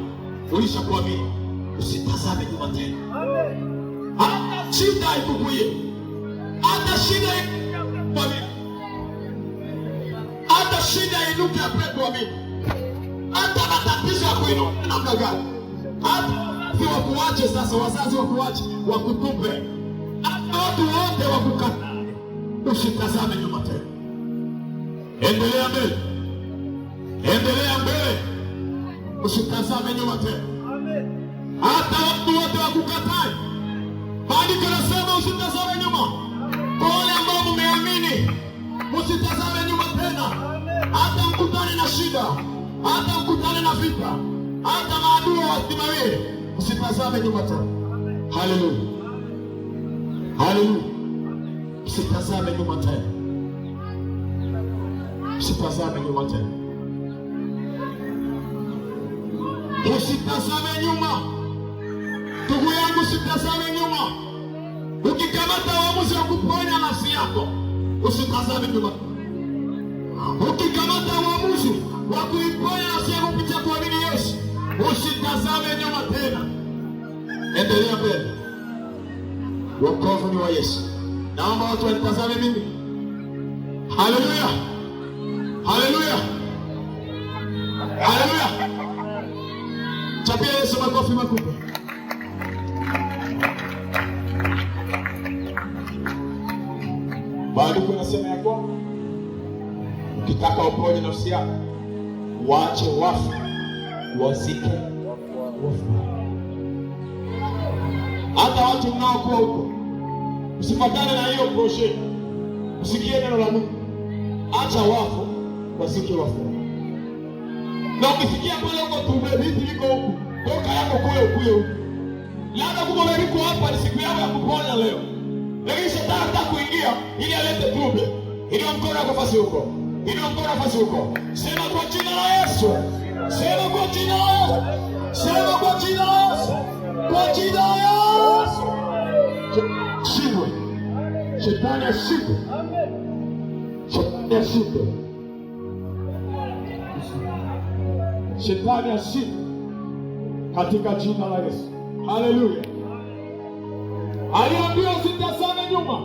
ulishakuamini, usitazame nyuma tena. Hata shida ikukuie, hata shida ikuamini, hata shida inuke kuamini, hata matatizo ya kuinuka namna gani, hata wakuache sasa, wazazi wakuache, wakutupe, hata watu wote wakukata, usitazame nyuma tena. Endelea mbele, endelea mbele, usitazame nyuma tena. Hata watu wote wakukatae, maandiko yanasema usitazame nyuma. Kwa wale ambao mmeamini, usitazame nyuma tena. Hata mkutane na shida, hata mkutane na vita, hata maadui wasimamie, usitazame nyuma tena. Haleluya, haleluya. Usitazame nyuma tena, usitazame nyuma tena, usitazame nyuma. Ndugu yangu, usitazame nyuma. Ukikamata uamuzi wa kuponya nafsi yako, usitazame nyuma. Ukikamata uamuzi wa kuiponya nafsi yako kupitia kuamini Yesu, usitazame nyuma tena. Endelea mbele. Wokovu ni wa Yesu. Naomba watu wanitazame mimi. Haleluya, haleluya, haleluya. Chapia Yesu makofi makubwa. Maandiko yanasema ya kwamba ukitaka uponye nafsi yako, waache wafu wazike wafu. Hata watu mnaokuwa huko, usifatane na hiyo broshe, usikie neno la Mungu. Acha wafu wazike wafu. Na ukifikia pale huko tumebiti liko huko, toka yako kule ukuye huko. Labda kumbe liko hapa ni siku yako ya kuponya leo, lakini shetani anataka kuingia ili alete tumbe. Ili mkono nafasi huko, ili mkono nafasi huko. Sema kwa jina la Yesu, sema kwa jina la Yesu, sema kwa jina la Yesu, kwa jina la Yesu. Shindwe shetani, ashindwe shetani, ashindwe shetani, ashindwe katika jina la Yesu. Haleluya. Aliambiwa usitazame nyuma.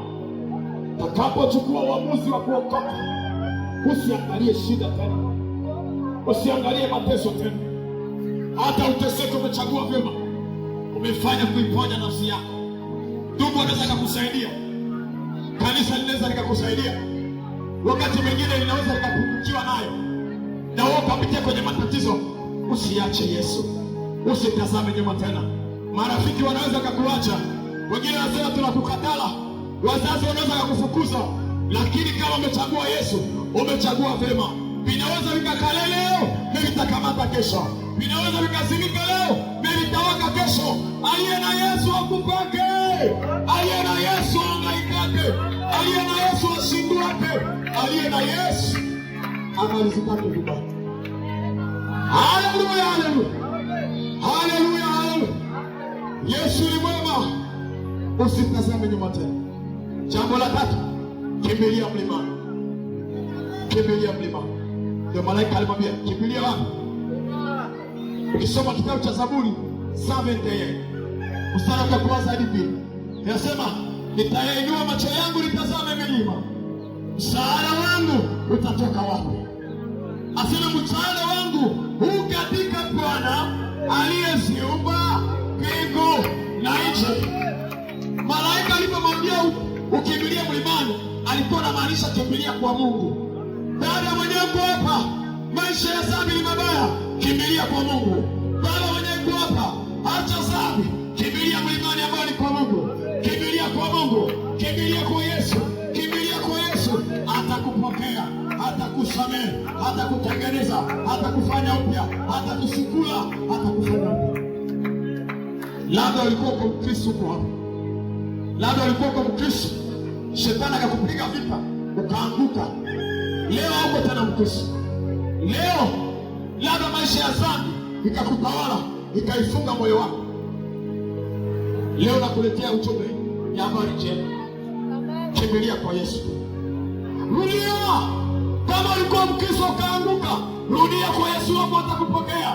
Utakapochukua uamuzi wa kuokoka, usiangalie shida tena, usiangalie mateso tena. Hata uteseke, umechagua vyema, umefanya kuiponya nafsi yako. Ndugu anaweza kukusaidia, kanisa linaweza likakusaidia, wakati mwingine linaweza likapungukiwa nayo, na wewe ukapitia kwenye matatizo. Usiache Yesu, usitazame nyuma tena. Marafiki wanaweza kukuacha, wengine wanasema tunakukatala, wazazi wanaweza kukufukuza, lakini kama umechagua Yesu, umechagua vyema. Vinaweza vikakaa leo, vitakamata kesho. vinaweza vikazimika leo, vitawaka kesho. Aliye na Yesu akupake, aliye na Yesu angaikake, aliye na Yesu ashinduake, aliye na Yesu amalizikake vibaya. Haleluya, haleluya, haleluya, haleluya. Yesu ni mwema, usitazame nyuma tena. Jambo la tatu, kimbilia mlimani. Kimbilia mlimani. Ndio malaika alimwambia kimbilia wapi? Ukisoma kitabu cha Zaburi 71 mstari wa kwanza hadi pili, inasema nitayainua macho yangu nitazame milima, msaada wangu utatoka wapi? Asema msaada wangu huu katika Bwana aliyeziumba mbingu na nchi. Malaika alipomwambia ukimbilie mlimani, alikuwa anamaanisha kimbilia kwa Mungu. Baada ya mwenyewe kuapa maisha ya dhambi ni mabaya, kimbilia kwa Mungu. Baada ya mwenyewe kuapa acha dhambi, kimbilia mlimani ambao ni kwa Mungu. Kimbilia kwa Mungu, kimbilia kwa Yesu, kimbilia kwa Yesu. Atakupokea, atakusamehe, atakutengeneza, atakufanya upya, atakusukula, atakufanya upya. Labda ulikuwa kwa Mkristo kwa hapo, labda ulikuwa kwa Mkristo, shetani akakupiga vita ukaanguka. Leo hauko tena Mkristo. Leo labda maisha ya dhambi ikakutawala, ikaifunga moyo wako. Leo nakuletea ujumbe ya habari njema. Kimbilia kwa Yesu. Rudia. Kama ulikuwa Mkristo ukaanguka, rudia kwa Yesu, hapo atakupokea.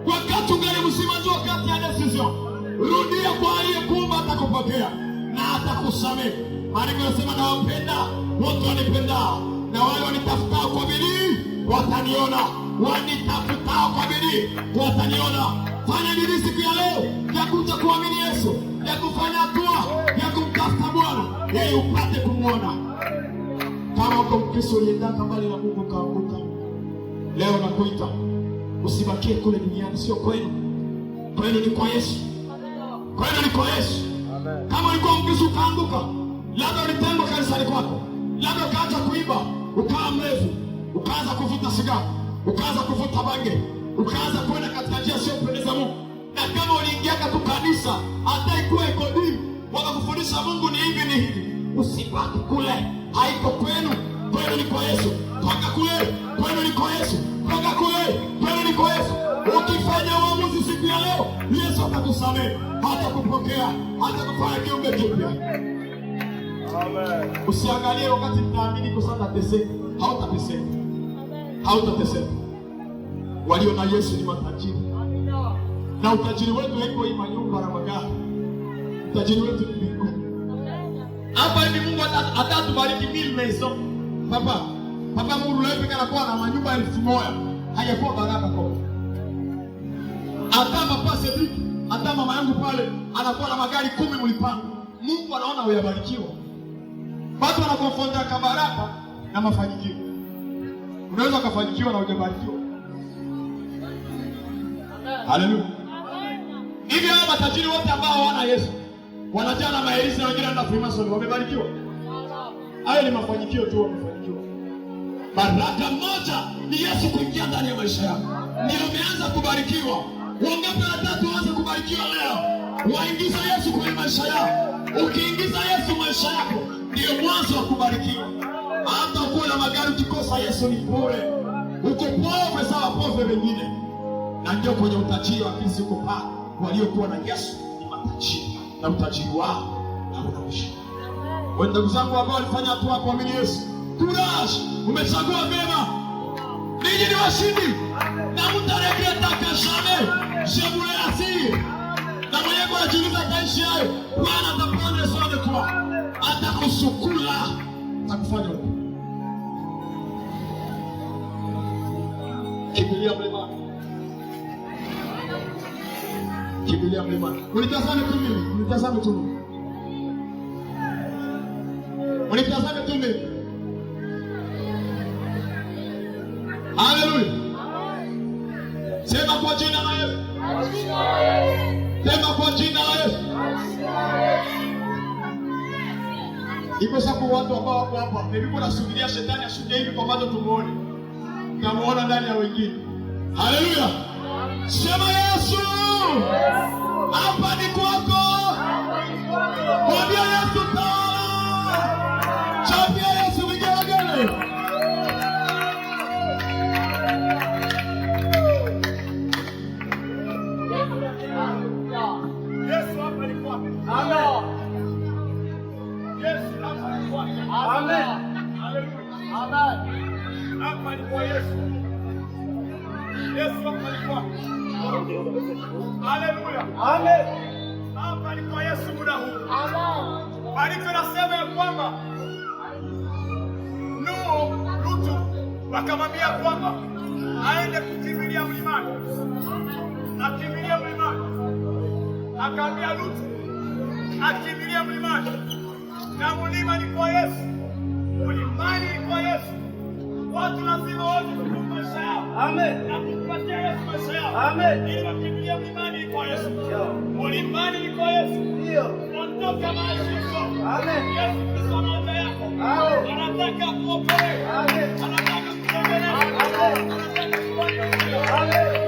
Wakati ungali mzima, ndio wakati ya decision. Rudia kwa aliyekuumba, atakupokea na atakusamehe. Maandiko yanasema nawapenda wote wanipendao, na wale wanitafutao kwa bidii wataniona. Wanitafutao kwa bidii wataniona. Fanya bidii siku ya leo ya kuja kuamini Yesu, ya kufanya hatua ya kumtafuta Bwana ili upate kumwona. Kama uko Mkristo uliendaka mbali na Mungu kaanguka, leo nakuita usibakie kule duniani. Sio kwenu, kwenu ni kwa Yesu, kwenu ni kwa Yesu. Kama ulikuwa Mkristo kaanguka, labda ulitengwa kanisani kwako, labda ukaacha kuiba, ukawa mlevi, ukaanza kuvuta sigara, ukaanza kuvuta bange, ukaanza kwenda katika njia sio kupendeza Mungu. Na kama uliingia tu kanisa, hata ikuwa iko dini, wakakufundisha Mungu ni hivi ni hivi, usibaki kule. Haiko kwenu, kwenu ni kwa Yesu. Toka kule, kwenu ni kwa Yesu. Toka kule, kwenu ni kwa Yesu. Ukifanya uamuzi siku ya leo, Yesu atakusamehe, hatakupokea, hatakufanya kiumbe kipya. Amen. Usiangalie wakati tunaamini kwa sababu tateseka. Hautateseka. Hautateseka. Walio na Yesu ni matajiri. Na utajiri wetu haiko hii manyumba na magari. Utajiri wetu ni mbinguni. Hapa hivi Mungu atatubariki mili meso. Papa Mungu leo pekana kwa na manyumba 1000. Hayakuwa baraka kwa. Hata Papa Sebiki, hata mama yangu pale anakuwa na magari 10 mlipanga. Mungu anaona uyabarikiwa. Watu wanakonfonda kabaraka na mafanikio. Unaweza kufanikiwa na hujabarikiwa. Haleluya. Hivi hao matajiri wote ambao hawana Yesu, wanajana maelisi na wengine na Freemason, wamebarikiwa? Hayo ni mafanikio tu, wamefanikiwa. Baraka moja ni Yesu kuingia ndani ya maisha yako, ndio umeanza kubarikiwa. Wangapi watatu waanze kubarikiwa leo? Waingiza Yesu kwenye maisha yako. Ukiingiza Yesu maisha yako, ndio mwanzo wa kubarikiwa. Hata uko na magari ukikosa Yesu ni bure. Uko pobre sawa pobre wengine. Na ndio kwenye utajiri wa Kristo uko pale. Waliokuwa na Yesu ni matajiri, na utajiri wao hauna mwisho. Wewe ndugu zangu ambao walifanya hatua kuamini Yesu, courage, umechagua vyema. Ninyi ni washindi. Na mtaregreta jamais. Je vous le assure. Na mwenye kwa ajili ataishi hayo. Bwana atapanda sote kwa. Atakusukula, atakufanya wewe. Kimbilia mlimani. Kimbilia mlimani. Unitazame tu mimi, unitazame tu mimi. Unitazame tu mimi. Haleluya. Sema kwa jina la Yesu. Sema kwa jina la Yesu. Iko sababu watu ambao wako hapa, nilikuwa nasubiria shetani ashuke hivi kwa macho tumuone. Tunamuona ndani ya wengine. Haleluya. Sema Yesu, hapa ni kwako. Mwambie Yesu tawala. Chapia Yesu vigelegele. Yesu hapa ni kwako. Amen. Yesu hapa ni kwako. Amen. Haleluya. Amen. Hapa ni kwa Yesu. Yesu hapa ni kwako. Haleluya. Amen. Hapa ni kwa Yesu muda huu. Amen. Maandiko yanasema ya kwamba Lutu wakamwambia kwamba aende kukimbilia mlimani. Akimbilia mlimani. Akaambia Lutu akimbilia mlimani. Na mlima ni kwa Yesu. Mlimani ni kwa Yesu. Watu lazima wote kukumbuka maisha yao. Amen. Na kumpatia Yesu maisha yao. Amen. Ili wakimbilia mlimani ni kwa Yesu. Mlimani ni kwa Yesu. Ndio. Ondoka mahali ulipo. Amen. Yesu Kristo anaoja yako. Amen. Anataka kuokoe. Amen. Anataka kutengeneza. Amen. Anataka kuokoa. Amen.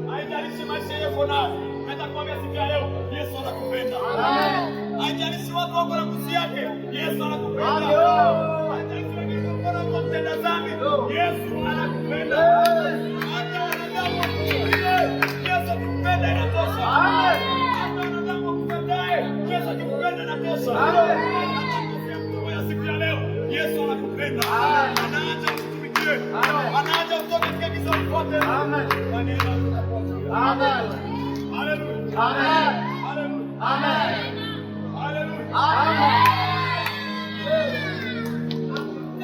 Haijalishi maisha yako nayo. Nitakwambia siku ya leo Yesu anakupenda. Amen. Haijalishi watu wako na kusi yake, Yesu anakupenda. Amen. Haijalishi wengine wako na kutenda dhambi, Yesu anakupenda. Hata wanadamu wakuchukie, Yesu akikupenda inatosha. Amen. Hata wanadamu wakupendae, Yesu akikupenda inatosha. Amen. Hata siku ya leo Yesu anakupenda. Anaacha kukutumikia. Anaacha kutoka katika giza ufuate. Amen. Kwa neno lako. Amen. Hallelujah. Amen. Hallelujah. Amen. Hallelujah. Amen.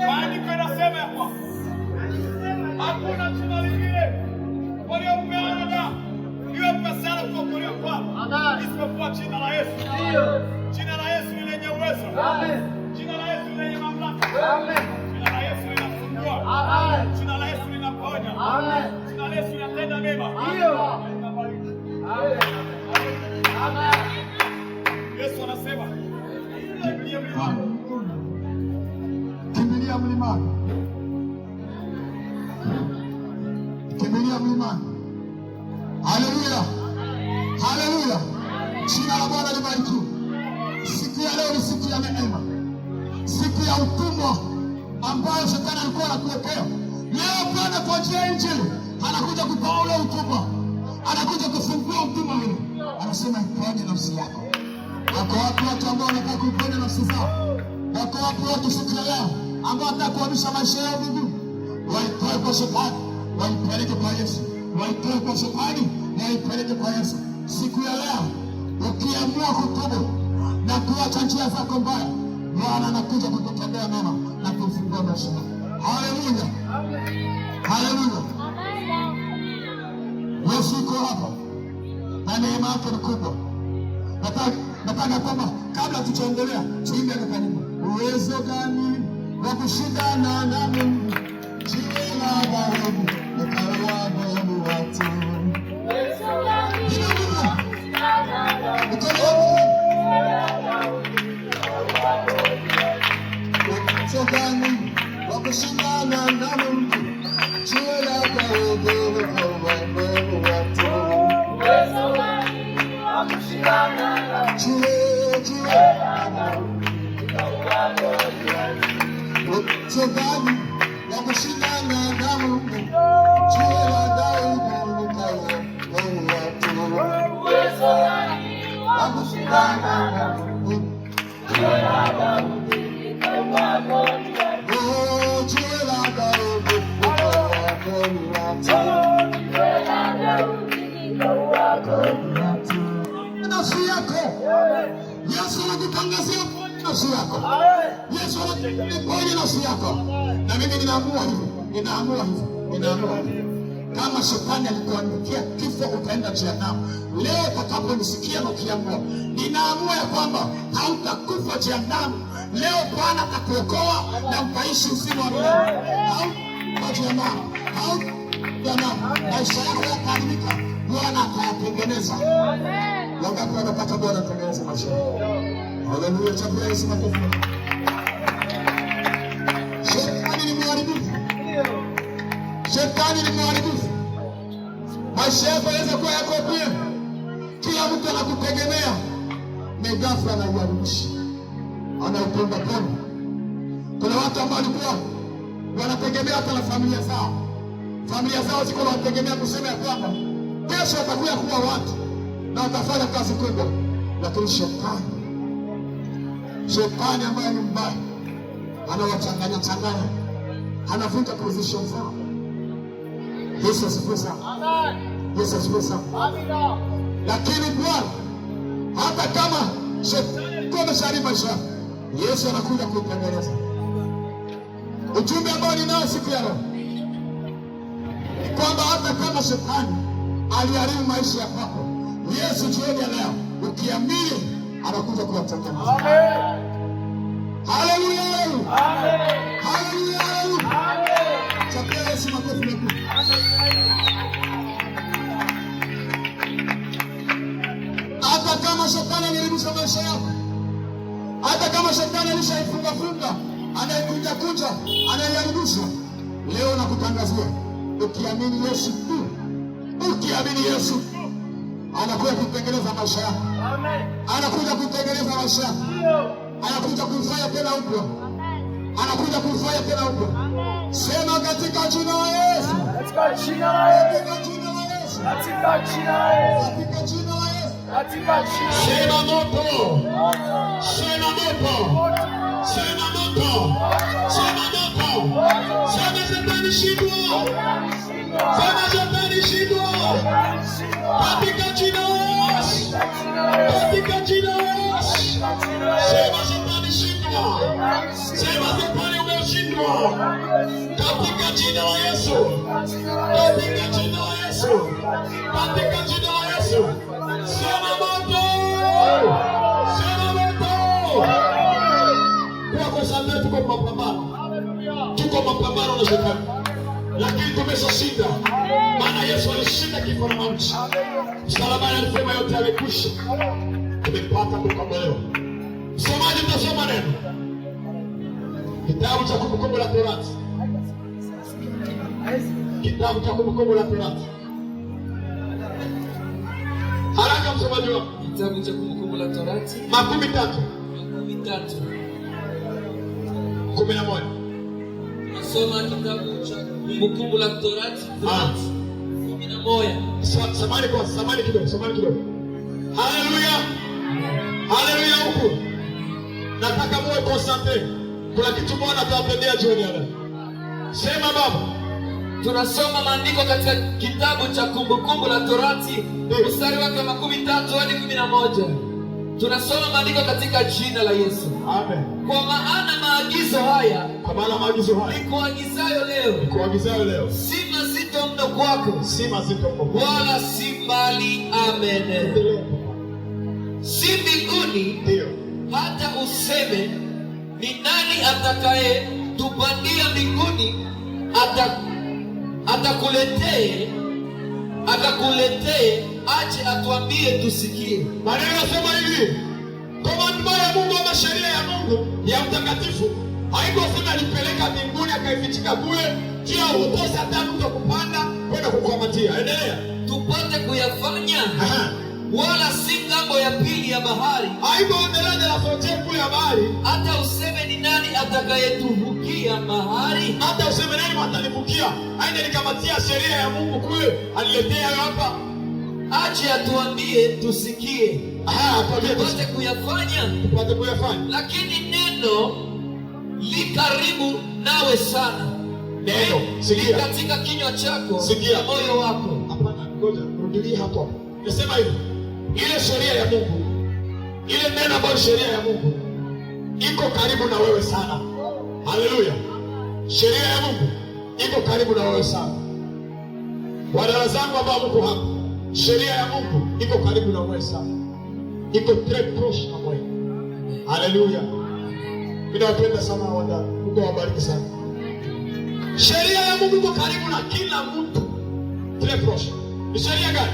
Maandiko yanasema ya kwamba hakuna jina lingine waliopeana liwe pesa kuokolewa kwao isipokuwa jina la Yesu. Jina la Yesu ni lenye uwezo. Amen. Jina la Yesu ni lenye mamlaka. Amen. Jina la Yesu linafungua. Amen. Jina la Yesu linaponya. Amen. Jina la Yesu linatenda mema. Ndio. Amen. Yesu anasema kimbilia mlimani. Kimbilia mlimani. Kimbilia mlimani. Haleluya. Haleluya. Jina la Bwana libarikiwe. Siku ya leo ni siku ya neema. Siku ya utumwa ambayo shetani alikuwa anakuwekea. Leo Bwana kwa njia ya Injili anakuja kutoa ule utumwa. Anakuja kufungua utumwa ule. Anasema iponye nafsi yako. Wako wapi watu ambao wanataka kuiponya nafsi zao? Wako wapi watu siku ya leo ambao wanataka kuhamisha maisha yao mbinguni? Waitoe kwa shetani, waipeleke kwa Yesu. Waitoe kwa shetani, waipeleke kwa Yesu. Siku ya leo ukiamua kutubu na kuacha njia zako mbaya, Bwana anakuja kukutendea mema na kufungua maisha yako. Haleluya. Haleluya. Yesu yuko hapa na neema yake ni kubwa. Nataka kwamba kabla tuchaendelea tuimbe kwa nyimbo. Uwezo gani wa kushindana na Mungu? Jiwe la dhahabu likawa mbele watu. Uwezo gani wa kushindana na Mungu? Uwezo gani wa kushindana na Mungu? Jiwe la dhahabu likawa mbele watu. Uwezo gani wa kushindana na Mungu? Sogani ya kushindana na Mungu, jiwe la Daudi likawa mbele watu. Uwezo gani wa kushindana na Mungu? Jiwe la Daudi likawa mbele watu. Jiwe la Daudi likawa mbele watu. Jiwe la Daudi likawa mbele watu. Nafsi yako Yesu anakutangazia nafsi yako. Yesu anakuponya nafsi yako. Na mimi ninaamua hivyo. Ninaamua hivyo. Kama shetani alikuandikia kifo utaenda jehanamu, leo utakaponisikia na ukiamua, ninaamua ya kwamba hautakufa jehanamu. Leo Bwana atakuokoa na utaishi uzima wa milele. Hautakufa jehanamu. Hautakufa. Maisha yako yataharibika, Bwana atayatengeneza. Wangapi wanataka Bwana atengeneze maisha yao? Haleluya, chapia Yesu makofi. Shetani ni mharibifu. Shetani ni mharibifu. Maisha yako yanaweza kuwa yako pia. Kila mtu anakutegemea, ni ghafla na uharibisha. Anauponda ponda. Kuna watu ambao walikuwa wanategemea hata na familia zao. Familia zao ziko wanategemea kusema ya kwamba kesho watakuja kuwa watu na watafanya kazi kubwa, lakini shetani ambaye ni mbaya anawachanganya, anavuta position zao. Yesu asifiwe sana. Yesu asifiwe sana. Lakini Bwana, hata kama shetani amesharibu maisha, Yesu anakuja kuitengeneza. Ujumbe ambao ninao siku ya leo ni kwamba hata kama shetani aliharibu maisha yako, Yesu jioni ya leo ukiamini anakuja kuyatengeneza. Amen. Haleluya. Amen. Haleluya. Amen. Chapea Yesu makofi mengi. Hata kama shetani aliharibu maisha yako, hata kama shetani alishaifunga, anayekunja, anayeharibisha, leo nakutangazia, ukiamini Yesu tu, ukiamini Yesu anakuja kutengeneza maisha yako. Amen. Anakuja kutengeneza maisha yako. Anakuja kufanya tena upya. Anakuja kufanya tena upya. Sema katika jina la Yesu. Katika jina la Yesu. Katika jina la Yesu. Katika jina la Yesu. Katika jina la Yesu. Katika jina. Sema moto. Sema moto. Sema moto. Sema moto. Sema shetani shindwa. Sema shetani shindwa. Katika jina la Yesu. Katika jina la Yesu. Sema shetani shindwa. Sema shetani umeshindwa. Katika jina la Yesu. Katika jina la Yesu. Katika jina la Yesu. Sema moto. Sema moto. Kwa sababu tuko mapambano. Tuko mapambano na shetani. Lakini tumeshashinda. Maana Yesu alishinda kifo na mauti. Msalabani alisema yote yamekwisha. Tumepata kukombolewa. Msomaji mtasoma neno. Kitabu cha Kumbukumbu la Torati. Kitabu cha Kumbukumbu la Torati. Haraka msomaji wangu. Kitabu cha Kumbukumbu la Torati. 13. 11. Nasoma kitabu cha Kumbukumbu la Torati 11. Samani kidogo. Haleluya. Haleluya huku. Nataka muwe concentrate. Kuna kitu Bwana atawapendea jioni ya leo. Sema baba. Tunasoma maandiko katika kitabu cha Kumbukumbu la Torati mstari wake wa 13 hadi 11. Tunasoma maandiko katika jina la Yesu. Amen. Kwa maana maagizo haya nikuagizayo leo si mazito mno kwako, wala si mbali. Amen. Si mbinguni hata useme ni nani atakaye tupandia mbinguni akakuletee aje atuambie tusikie. Maneno yanasema hivi, komando ya Mungu ama sheria ya Mungu ya mtakatifu haikosema alipeleka mbinguni akaifichika kule kia utosa hata mtu kupanda kwenda kukwamatia. Endelea. Tupate kuyafanya. Wala si ngambo ya pili ya bahari. Haiko ndani ya frontier ya bahari. Hata useme ni nani atakayetuvukia bahari. Hata useme nani atanivukia. Aende nikamatia sheria ya Mungu kule aliletea hapa. Aje atuambie tusikie. Tupate kuyafanya. Lakini neno li karibu nawe sana. Neno sikia katika kinywa chako, sikia moyo wako. Hapana, ngoja rudilia hapo. Nasema hivi, ile sheria ya Mungu, ile neno ambayo sheria ya Mungu iko karibu na wewe sana. Haleluya. Sheria ya Mungu iko karibu na wewe sana. Wadada zangu ambao mko hapa, sheria ya Mungu iko karibu na wewe sana. Iko très proche na wewe. Haleluya. Mimi nawapenda sana wadada. Mungu awabariki sana. Sheria ya Mungu iko karibu na kila mtu. Très proche. Ni sheria gani?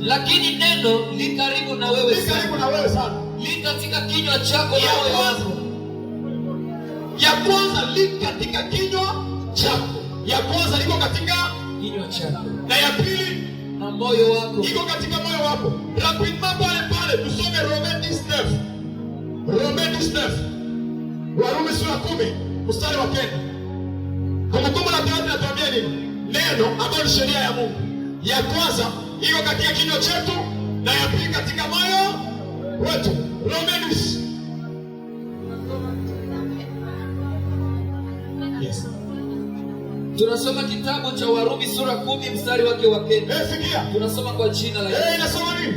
Lakini neno li karibu na wewe sana. Li karibu na wewe sana. Li katika kinywa chako na moyo wako. Ya kwanza li katika kinywa chako. Ya kwanza iko katika kinywa chako, na ya pili na moyo wako iko katika moyo wako. Rapidement pale tusome Romains 9. Warumi sura 10 mstari wa 9. Kumbukumbu la Torati inatuambia nini? Neno ambalo ni sheria ya Mungu. Ya kwanza iko katika kinywa chetu na ya pili katika moyo wetu. Romains. Yes. Tunasoma kitabu cha Warumi sura 10 mstari wake wa 9. Sikia. Tunasoma kwa jina la Yesu. Inasema nini?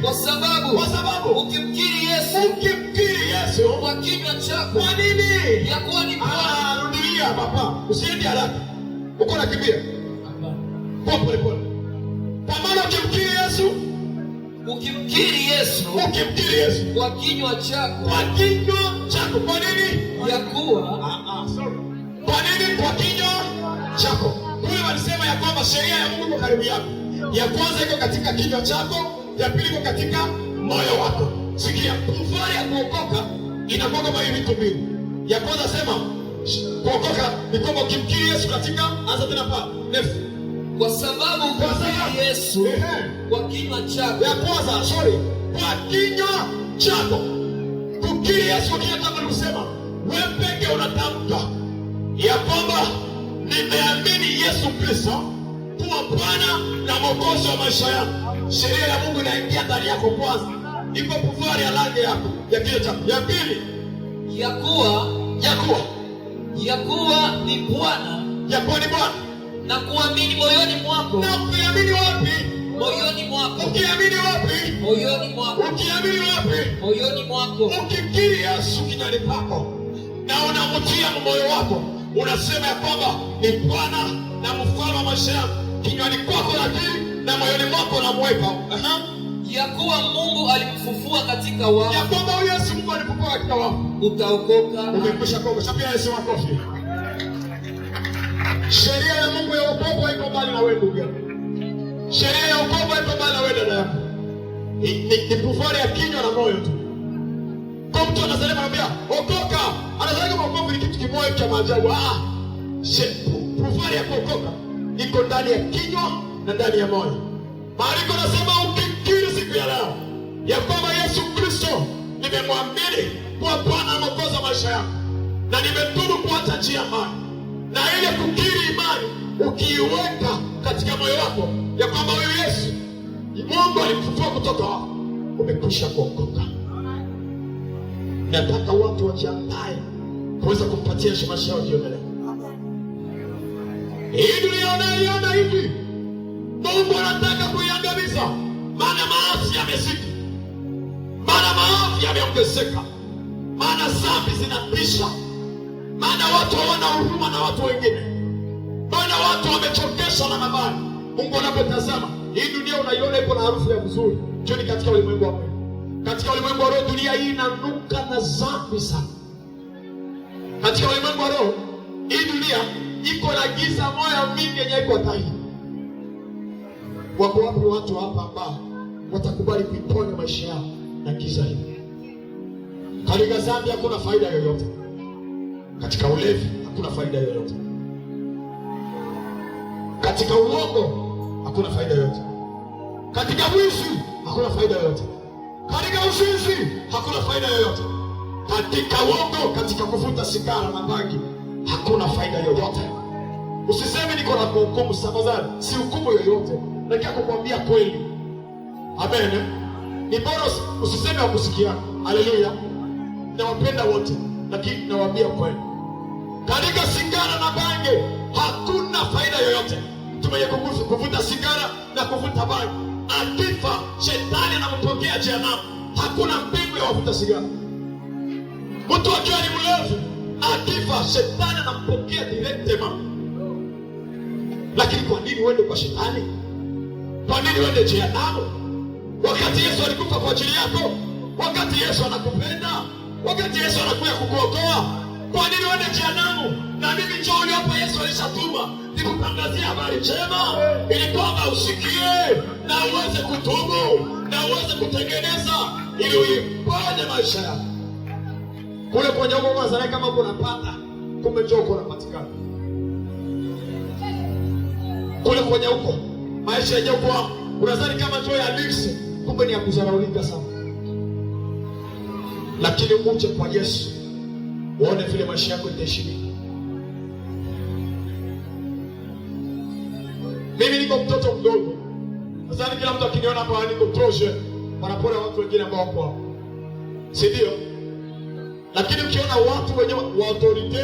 Kwa sababu ukimkiri Yesu kwa kinywa chako. Kwa nini? Ya kuwa ni Bwana. Rudia papa. Usiende haraka. Uko nakimbia. Pole. Kwa maana ukimkiri Yesu kwa kinywa chako. Kwa nini? Ya kuwa kwa nini kwa kinywa chako? Kule walisema ya kwamba sheria ya Mungu iko karibu yako. Ya kwanza iko katika kinywa chako, ya pili iko katika moyo wako. Sikia, safari ya kuokoka inakuwa kama hivi vitu mbili. Ya kwanza sema kuokoka ni kwamba ukimkiri Yesu katika, anza tena pale. Kwa sababu ukimkiri Yesu kwa kinywa chako. Ya kwanza, kwa kinywa chako. Kukiri Yesu kwa kinywa chako ni kusema wewe pekee unatamka ya kwamba nimeamini Yesu Kristo kuwa Bwana na Mwokozi wa maisha yangu. Sheria ya Mungu inaingia ndani yako kwanza. Iko pufari ya lango yako ya kinywa chako. Ya pili, ya kuwa ni Bwana. Na kuamini moyoni mwako. Na ukiamini wapi? Moyoni mwako. Ukiamini wapi? Moyoni mwako. Ukiamini wapi? Moyoni mwako. Ukikiri Yesu kinywani pako na unamtia moyo wako, unasema ya kwamba ni Bwana na mfalme wa maisha yangu. Kinywani kwako lakini na moyoni mwako unamweka. Ya kuwa Mungu alimfufua katika wafu. Ya kwamba Yesu Mungu alimfufua katika wafu. Utaokoka. Umekwisha kuokoka. Chapia Yesu makofi. Sheria ya Mungu ya wokovu haiko mbali na wewe ndugu yangu. Sheria ya wokovu haiko mbali na wewe dada yangu. Ni pufari ya kinywa na moyo tu. Kwa mtu anasema anambia okoka, anasema wokovu ni kitu kimoja cha maajabu. Pufari ya kuokoka iko ndani ya kinywa na ndani ya moyo. Maandiko yanasema ukikiri siku ya leo ya kwamba Yesu Kristo nimemwamini kuwa Bwana na Mwokozi wa maisha yangu na nimetubu kuacha njia mbaya, na ile kukiri imani ukiiweka katika moyo wako ya kwamba huyu Yesu Mungu alimfufua kutoka wafu, umekwisha kuokoka. Nataka watu wajiandae kuweza kumpatia maisha yao jioni leo. Hii dunia unaiona hivi, Mungu anataka kuiangamiza, maana maasi yamezidi, maana maovu yameongezeka, maana dhambi zinatisha, maana watu hawana huruma na watu wengine, maana watu wamechokeshwa na mabaya. Mungu anapotazama hii dunia unaiona iko na harufu ya mzuri, jioni katika ulimwengu wa mwili. Katika ulimwengu wa roho dunia hii inanuka na dhambi sana. Katika ulimwengu wa roho hii dunia iko na giza moyo mingi yenye iko hatari. Wako wapi watu hapa ambao watakubali kuiponya maisha yao na giza hili? Katika dhambi hakuna faida yoyote. Katika ulevi hakuna faida yoyote. Katika uongo hakuna faida yoyote. Katika wizi hakuna faida yoyote. Katika uzinzi hakuna faida yoyote. Katika uongo, katika kuvuta sigara na bangi hakuna faida yoyote. Usiseme niko na kuhukumu, samazani, si hukumu yoyote. Nataka kukwambia kweli. Amen. Ni bora usiseme wakusikia. Haleluya. Nawapenda wote, lakini nawaambia kweli. Katika sigara na bangi hakuna faida yoyote. Tumeye kuvuta sigara na kuvuta bangi, akifa shetani anampokea jehanamu. Hakuna mbingu ya wavuta sigara. Mtu akiwa ni mlevi, akifa shetani anampokea directement. Lakini kwa nini uende kwa shetani? Kwa nini uende jehanamu? Wakati Yesu alikufa kwa ajili yako, wakati Yesu anakupenda, wakati Yesu anakuja kukuokoa, kwa nini uende jehanamu? Na mimi njoo hapa, Yesu alishatuma nikutangazia habari njema ili kwamba usikie na uweze kutubu na uweze kutengeneza ili uiponye maisha yako. Kule kwenye huko Nazareti kama unapata, kumbe njoo uko unapatikana. kule kwenye huko maisha yenyewe kwa unadhani kama joy ya liksi, kumbe ni ya kudharaulika sana. Lakini uje kwa Yesu uone vile maisha yako itaheshimika. Mimi niko mtoto mdogo. Nadhani kila mtu akiniona hapa niko toshe, wanapora watu wengine ambao wako hapo. Si ndio? Lakini ukiona watu wenye wa authority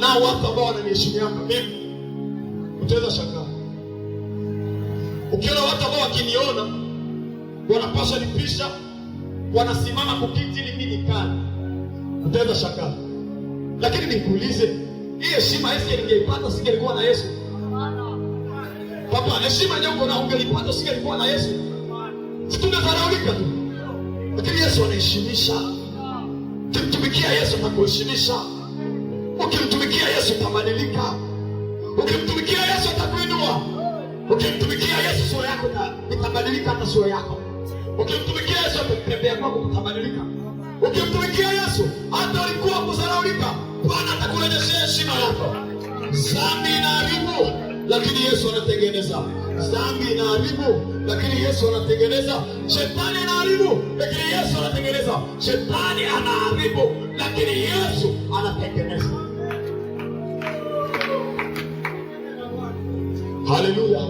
na watu ambao wananiheshimia mimi, utaweza shangaa. Ukiona watu ambao wakiniona wanapaswa nipisha, wanasimama kukiti ili mimi nikae, utaweza shangaa. Lakini nikuulize, hii heshima Yesu ningeipata singelikuwa na Yesu? Papa, heshima nyongo na ungelipata singelikuwa na Yesu? Situngedharaulika tu. Lakini Yesu anaheshimisha. Ukimtumikia Yesu atakuheshimisha. Ukimtumikia Yesu utabadilika. Ukimtumikia Yesu atakuinua. Ukimtumikia Yesu sura yako itabadilika, hata sura yako. Ukimtumikia Yesu kutembea kwako kutabadilika. Ukimtumikia Yesu hata ulikuwa kudharaulika, Bwana atakurejeshea heshima yako. Dhambi inaharibu, lakini Yesu anatengeneza. Dhambi inaharibu, lakini Yesu anatengeneza. Shetani anaharibu, lakini Yesu anatengeneza. Shetani anaharibu, lakini Yesu anatengeneza. Haleluya.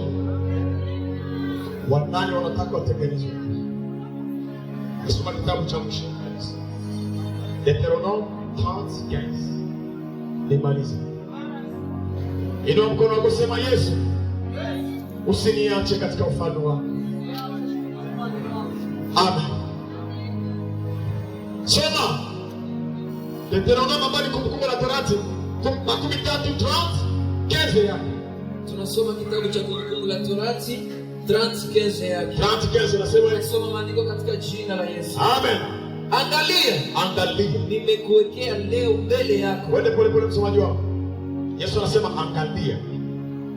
Wanani wanataka watengenezwe? Nasoma kitabu cha Mwisho. Deuteronome 30:15. Nimalize. Inua mkono wako, sema Yesu, usiniache katika ufalme wako. Amen. Soma Deuteronome ambayo ni Kumbukumbu la Torati 13:30 yako. Tunasoma kitabu cha Kumbukumbu la Torati 30:15 yake. 30:15 nasema, tunasoma maandiko katika jina la Yesu. Amen. Angalia, nimekuwekea leo mbele yako. Wende pole pole msomaji wangu. Yesu anasema angalia.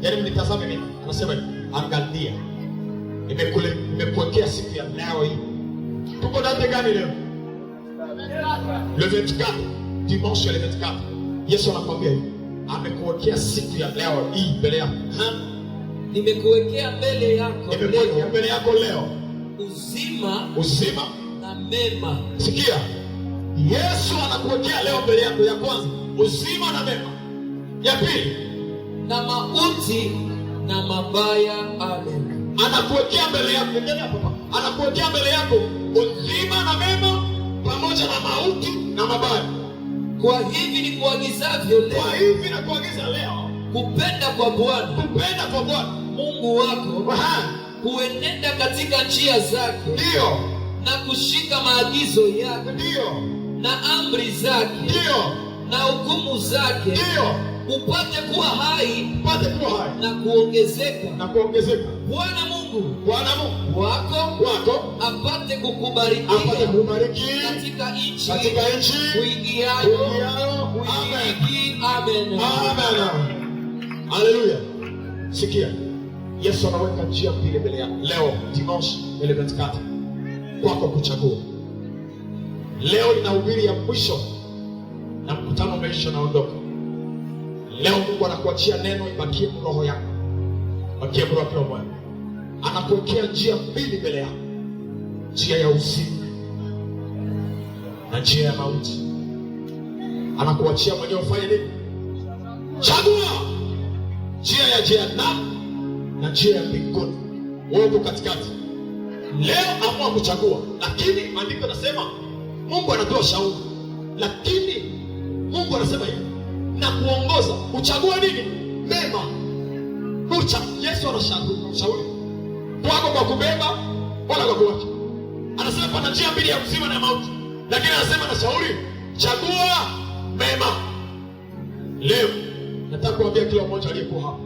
Yaani mnitazame mimi. Anasema angalia. Nimekuwekea siku ya leo hii. Tuko date gani leo? Le 24. Dimanche le 24. Yesu anakuambia hivi. Amekuwekea siku ya leo hii mbele yako. Nimekuwekea mbele yako leo. Nimekuwekea mbele yako leo uzima na mema. Sikia. Yesu anakuwekea leo mbele yako, ya kwanza uzima na mema. Ya pili na mauti na mabaya. Amen. Anakuwekea mbele yako, anakuwekea mbele yako uzima na mema pamoja na mauti na mabaya. Kwa hivi ni kuagizavyo leo. Kwa hivi na kuagiza leo kupenda kwa Bwana Mungu wako, kuenenda katika njia zake, ndio, na kushika maagizo yake, ndio, na amri zake, ndio, na hukumu zake, ndio, upate kuwa hai na kuongezeka. Bwana Mungu wako apate kukubariki katika nchi uingiayo. Amen. Haleluya. Sikia. Yesu anaweka njia mbili mbele yako leo, dimanche ile 24, kwako kuchagua. Leo ninahubiri ya mwisho na mkutano umeisha, naondoka. Leo Mungu anakuachia neno ibakie roho yako. Bakie roho yako Bwana. Anakuwekea njia mbili mbele yako. Njia ya uzima na njia ya mauti. Anakuachia mwenyewe ufanye nini? Chagua njia ya jehanamu na njia ya mbinguni. Wewe uko katikati. Leo amua kuchagua. Lakini maandiko yanasema Mungu anatoa shauri. Lakini Mungu anasema hivi, na kuongoza uchague nini? Mema. Yesu anashauri kwako kwa kubeba wala kwa kuacha. Anasema pana njia mbili ya uzima na mauti. Lakini anasema na shauri, chagua mema. Leo nataka kuambia kila mmoja aliyeko hapa,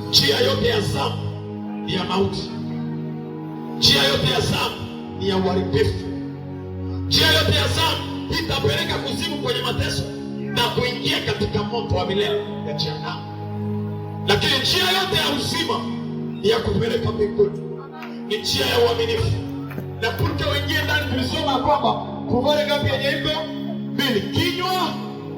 njia yote ya dhambi ni ya mauti. Njia yote ya dhambi ni ya uharibifu. Njia yote ya dhambi itapeleka kuzimu kwenye mateso na kuingia katika moto wa milele ya jehanamu. Lakini njia yote ya uzima ni ya kupeleka mbinguni. Ni njia ya uaminifu. Na kuke wengine ndani tulisoma kwamba kuvale ngapi yenye hivyo? 2, kinywa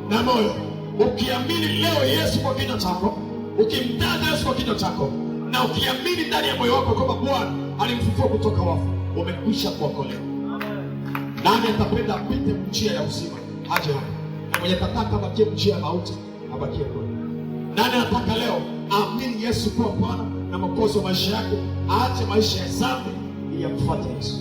na moyo. Ukiamini leo Yesu kwa kinywa chako, ukimtaja Yesu kwa kinywa chako, na ukiamini ndani ya moyo wako kwamba Bwana alimfufua kutoka wafu, umekwisha kuokolewa. Nani atapenda apite njia ya uzima aje hapa? Na mwenye tataka abakie njia ya mauti abakie kule. Nani anataka leo aamini Yesu kuwa Bwana na Mwokozi wa maisha yake, aache maisha ya dhambi ili amfuate Yesu?